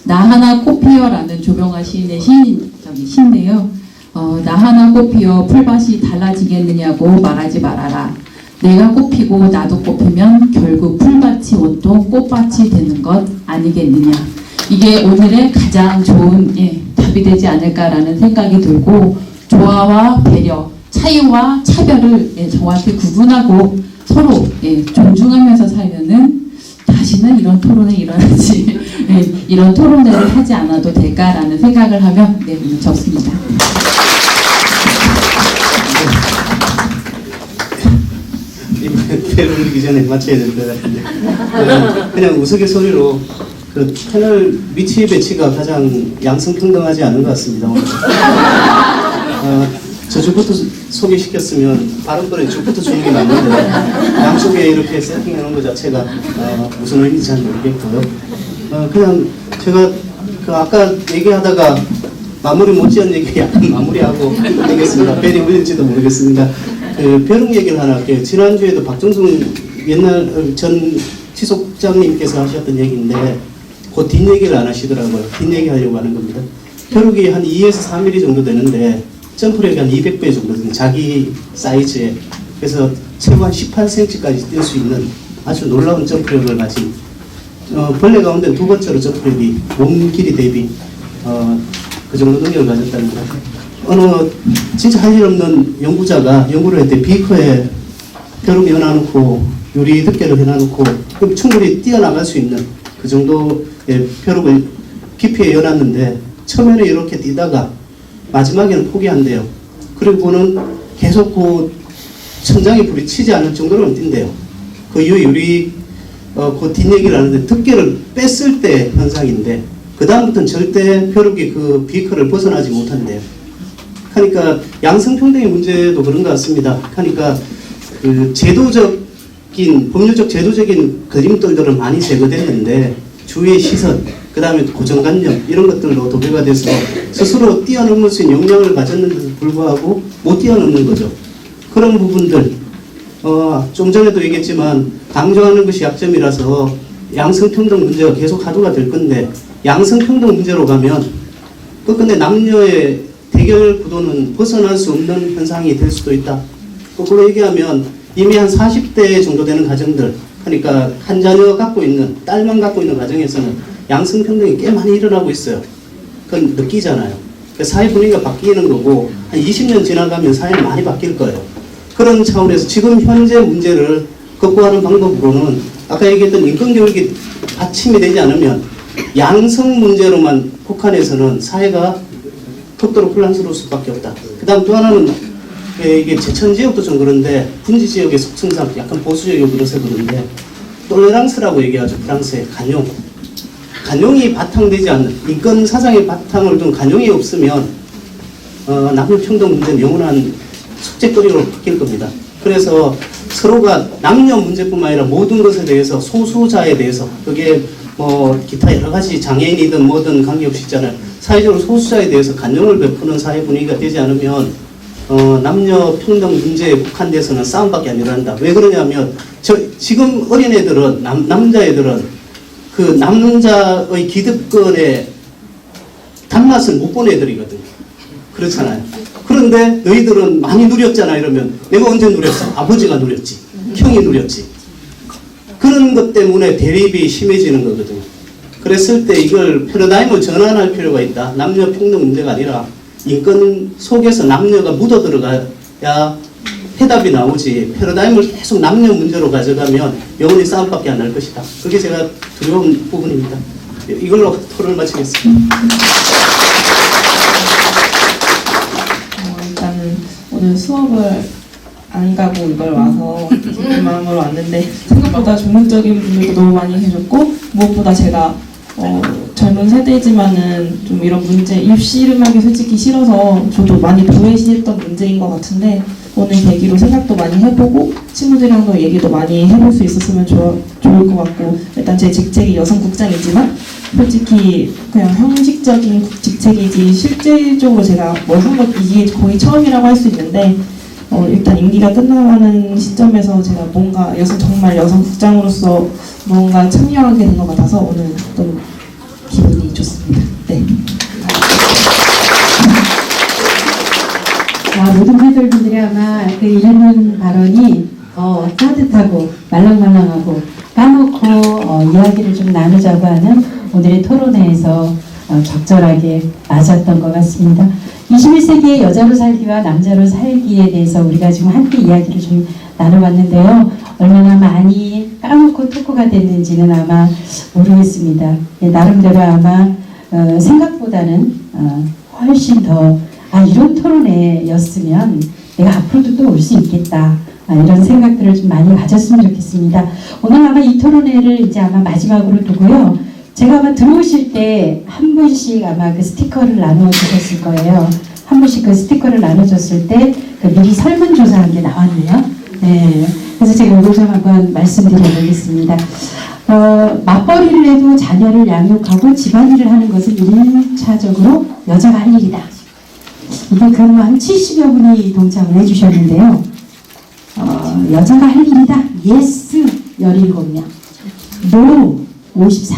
나 하나 꽃 피어라는 조병아 시인의 시인데요. 나 하나 꽃 피어 풀밭이 달라지겠느냐고 말하지 말아라. 내가 꽃 피고 나도 꽃 피면 결국 풀밭이 온통 꽃밭이 되는 것 아니겠느냐. 이게 오늘의 가장 좋은 답이 되지 않을까라는 생각이 들고 조화와 배려, 차이와 차별을 정확히 구분하고 서로 존중하면서 살면은 다시는 이런 토론이 일어나지 이런 토론회를 하지 않아도 될까라는 생각을 하며 적습니다. 이번에 패를 올리기 전에 마쳐야 될 것 같은데 그냥 우스갯소리로 패널 위치 배치가 가장 양성평등하지 않은 것 같습니다. 오늘. 저쪽부터 소개시켰으면 발언권에 저부터 주는 게 맞는데 양쪽에 이렇게 세팅해 놓은 것 자체가 무슨 의미인지 잘 모르겠고요. 그냥 제가 아까 얘기하다가 마무리 못지은 얘기 약간 마무리하고 되겠습니다. 벨이 울릴지도 모르겠습니다. 벼룩 얘기를 하나 할게요. 지난주에도 박정순 옛날 전 지속장님께서 하셨던 얘기인데 그 뒷얘기를 안 하시더라고요. 뒷얘기 하려고 하는 겁니다. 벼룩이 한 2에서 3mm 정도 되는데 점프력이 한 200배 정도 되는 자기 사이즈에 그래서 최고 한 18cm까지 뛸 수 있는 아주 놀라운 점프력을 가진 벌레 가운데 두 번째로 점프력이 몸 길이 대비 그 정도 능력을 가졌답니다. 어느 진짜 할 일 없는 연구자가 연구를 할 때 비커에 벼룩 연화놓고 유리 덮개를 해놔놓고 충분히 뛰어나갈 수 있는 그 정도의 벼룩을 깊이에 연놨는데 처음에는 이렇게 뛰다가 마지막에는 포기한대요. 그리고는 계속 그 천장에 불이 치지 않을 정도로는 뛴대요. 그 이후 유리 그 뒷얘기를 하는데 덮개를 뺐을 때 현상인데 그 다음부터는 절대 벼룩이 그 비커를 벗어나지 못한대요. 그러니까 양성평등의 문제도 그런 것 같습니다. 그러니까 그 법률적 제도적인 그림들은 많이 제거됐는데 주위의 시선, 그 다음에 고정관념 이런 것들로 도배가 돼서 스스로 뛰어넘을 수 있는 역량을 가졌는데도 불구하고 못 뛰어넘는 거죠. 그런 부분들 좀 전에도 얘기했지만 강조하는 것이 약점이라서 양성평등 문제가 계속 화두가 될 건데 양성평등 문제로 가면 끝끝내 남녀의 대결 구도는 벗어날 수 없는 현상이 될 수도 있다. 거꾸로 얘기하면 이미 한 40대 정도 되는 가정들, 그러니까 한 자녀 갖고 있는, 딸만 갖고 있는 가정에서는 양성평등이 꽤 많이 일어나고 있어요. 그건 느끼잖아요. 사회 분위기가 바뀌는 거고 한 20년 지나가면 사회는 많이 바뀔 거예요. 그런 차원에서 지금 현재 문제를 극복하는 방법으로는 아까 얘기했던 인권교육이 받침이 되지 않으면 양성 문제로만 국한해서는 사회가 극도로 혼란스러울 수밖에 없다. 그 다음 또 하나는 이게 제천 지역도 좀 그런데 분지 지역의 속성상 약간 보수적이고 그래서 그런데 톨레랑스라고 얘기하죠. 프랑스의 간용이 바탕되지 않는 인권 사상의 바탕을 둔 간용이 없으면 남녀 평등 문제는 영원한 숙제거리로 바뀔 겁니다. 그래서 서로가 남녀 문제뿐만 아니라 모든 것에 대해서 소수자에 대해서 그게 뭐 기타 여러 가지 장애인이든 뭐든 관계없이 있잖아요. 사회적으로 소수자에 대해서 간용을 베푸는 사회 분위기가 되지 않으면 남녀 평등 문제에 국한돼서는 싸움밖에 안 일어난다. 왜 그러냐면 지금 어린애들은 남자애들은 그 남자의 기득권의 단맛을 못 본 애들이거든요. 그렇잖아요. 그런데 너희들은 많이 누렸잖아 이러면 내가 언제 누렸어? 아버지가 누렸지. 형이 누렸지. 그런 것 때문에 대립이 심해지는 거거든요. 그랬을 때 이걸 패러다임을 전환할 필요가 있다. 남녀 평등 문제가 아니라 인권 속에서 남녀가 묻어 들어가야 해답이 나오지. 패러다임을 계속 남녀 문제로 가져가면 영원히 싸움밖에 안 날 것이다. 그게 제가 두려운 부분입니다. 이걸로 토론을 마치겠습니다. 일단은 오늘 수업을 안 가고 이걸 와서 기쁜 마음으로 왔는데 생각보다 전문적인 분들도 너무 많이 해줬고 무엇보다 제가 젊은 세대지만은 좀 이런 문제 입씨름하기 솔직히 싫어서 저도 많이 도외시했던 문제인 것 같은데 오늘 계기로 생각도 많이 해보고 친구들이랑도 얘기도 많이 해볼 수 있었으면 좋을 것 같고 일단 제 직책이 여성국장이지만 솔직히 그냥 형식적인 직책이지 실질적으로 제가 뭘 한 것 이게 거의 처음이라고 할 수 있는데 일단 임기가 끝나가는 시점에서 제가 뭔가 정말 여성국장으로서 뭔가 참여하게 된 것 같아서 오늘 너무 기분이 좋습니다. 네. 모든 패널분들이 아마 그 읽는 발언이 따뜻하고 말랑말랑하고 까놓고 이야기를 좀 나누자고 하는 오늘의 토론회에서 적절하게 맞았던 것 같습니다. 21세기의 여자로 살기와 남자로 살기에 대해서 우리가 지금 함께 이야기를 좀 나눠봤는데요. 얼마나 많이 까놓고 토크가 됐는지는 아마 모르겠습니다. 나름대로 아마 생각보다는 훨씬 더 이런 토론회였으면 내가 앞으로도 또 올 수 있겠다. 이런 생각들을 좀 많이 가졌으면 좋겠습니다. 오늘 아마 이 토론회를 이제 아마 마지막으로 두고요. 제가 아마 들어오실 때 한 분씩 아마 그 스티커를 나눠주셨을 거예요. 한 분씩 그 스티커를 나눠줬을 때 그 미리 설문조사한 게 나왔네요. 네. 그래서 제가 이걸 좀 한번 말씀드려보겠습니다. 맞벌이를 해도 자녀를 양육하고 집안일을 하는 것은 1차적으로 여자가 할 일이다. 이게 한 70여 분이 동참을 해주셨는데요. 여자가 할 일이다. 예스 17명. 노 54.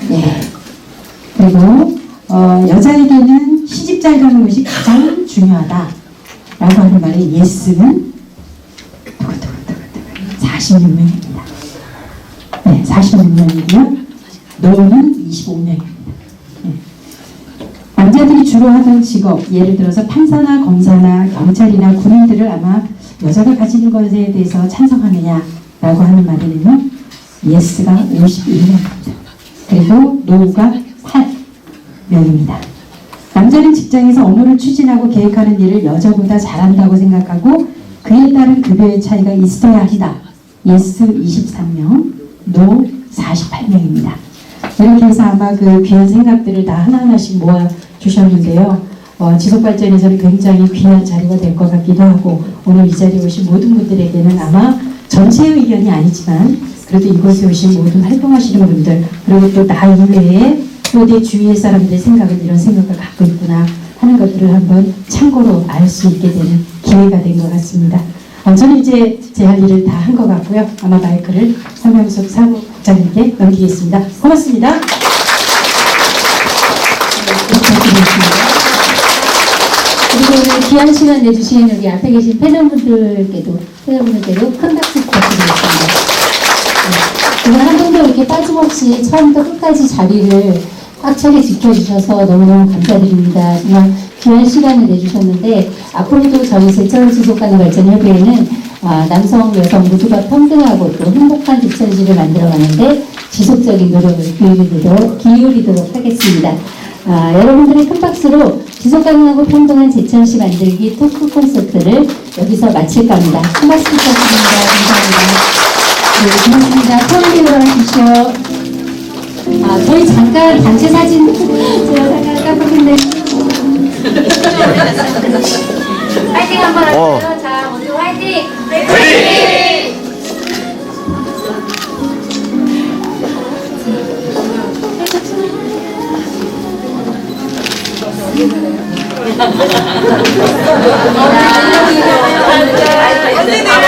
네. 그리고 여자에게는 시집 잘 가는 것이 가장 중요하다. 라고 하는 말에 예스는 46명입니다. 네, 46명이고요. 노는 25명입니다. 네. 남자들이 주로 하던 직업, 예를 들어서 판사나 검사나 경찰이나 군인들을 아마 여자가 가지는 것에 대해서 찬성하느냐라고 하는 말에는요. 예스가 51명입니다. 그리고 노가 8명입니다. 남자는 직장에서 업무를 추진하고 계획하는 일을 여자보다 잘한다고 생각하고 그에 따른 급여의 차이가 있어야 한다. 예스 23명, 노 48명입니다. 이렇게 해서 아마 그 귀한 생각들을 다 하나하나씩 모아 주셨는데요. 지속발전에서는 굉장히 귀한 자료가 될 것 같기도 하고 오늘 이 자리에 오신 모든 분들에게는 아마 전체 의견이 아니지만 그래도 이곳에 오신 모든 활동하시는 분들 그리고 또 나 이외에 또 내 주위의 사람들의 생각은 이런 생각을 갖고 있구나 하는 것들을 한번 참고로 알 수 있게 되는 기회가 된 것 같습니다. 저는 이제 제 할 일을 다 한 것 같고요. 아마 마이크를 서명석 사무국장님께 넘기겠습니다. 고맙습니다. 그리고 오늘 귀한 시간 내주신 여기 앞에 계신 패널분들께도 큰 박수 부탁드리겠습니다. 오늘 한 분도 이렇게 빠짐없이 처음부터 끝까지 자리를 꽉 차게 지켜주셔서 너무너무 감사드립니다. 정말 귀한 시간을 내주셨는데 앞으로도 저희 제천 지속가능발전협의회는 남성, 여성 모두가 평등하고 또 행복한 제천시를 만들어가는데 지속적인 노력을 기울이도록 하겠습니다. 여러분들의 큰 박수로 지속가능하고 평등한 제천시 만들기 토크 콘서트를 여기서 마칠까 합니다. 큰 박수 부탁드립니다. 감사합니다. 네, 고맙습니다. 서울에 올라가십시오. 저희 잠깐 단체 사진 제가 잠깐 깜빡했는데 화이팅 한번 할까요? 자, 모두 화이팅! 화이팅! 언니들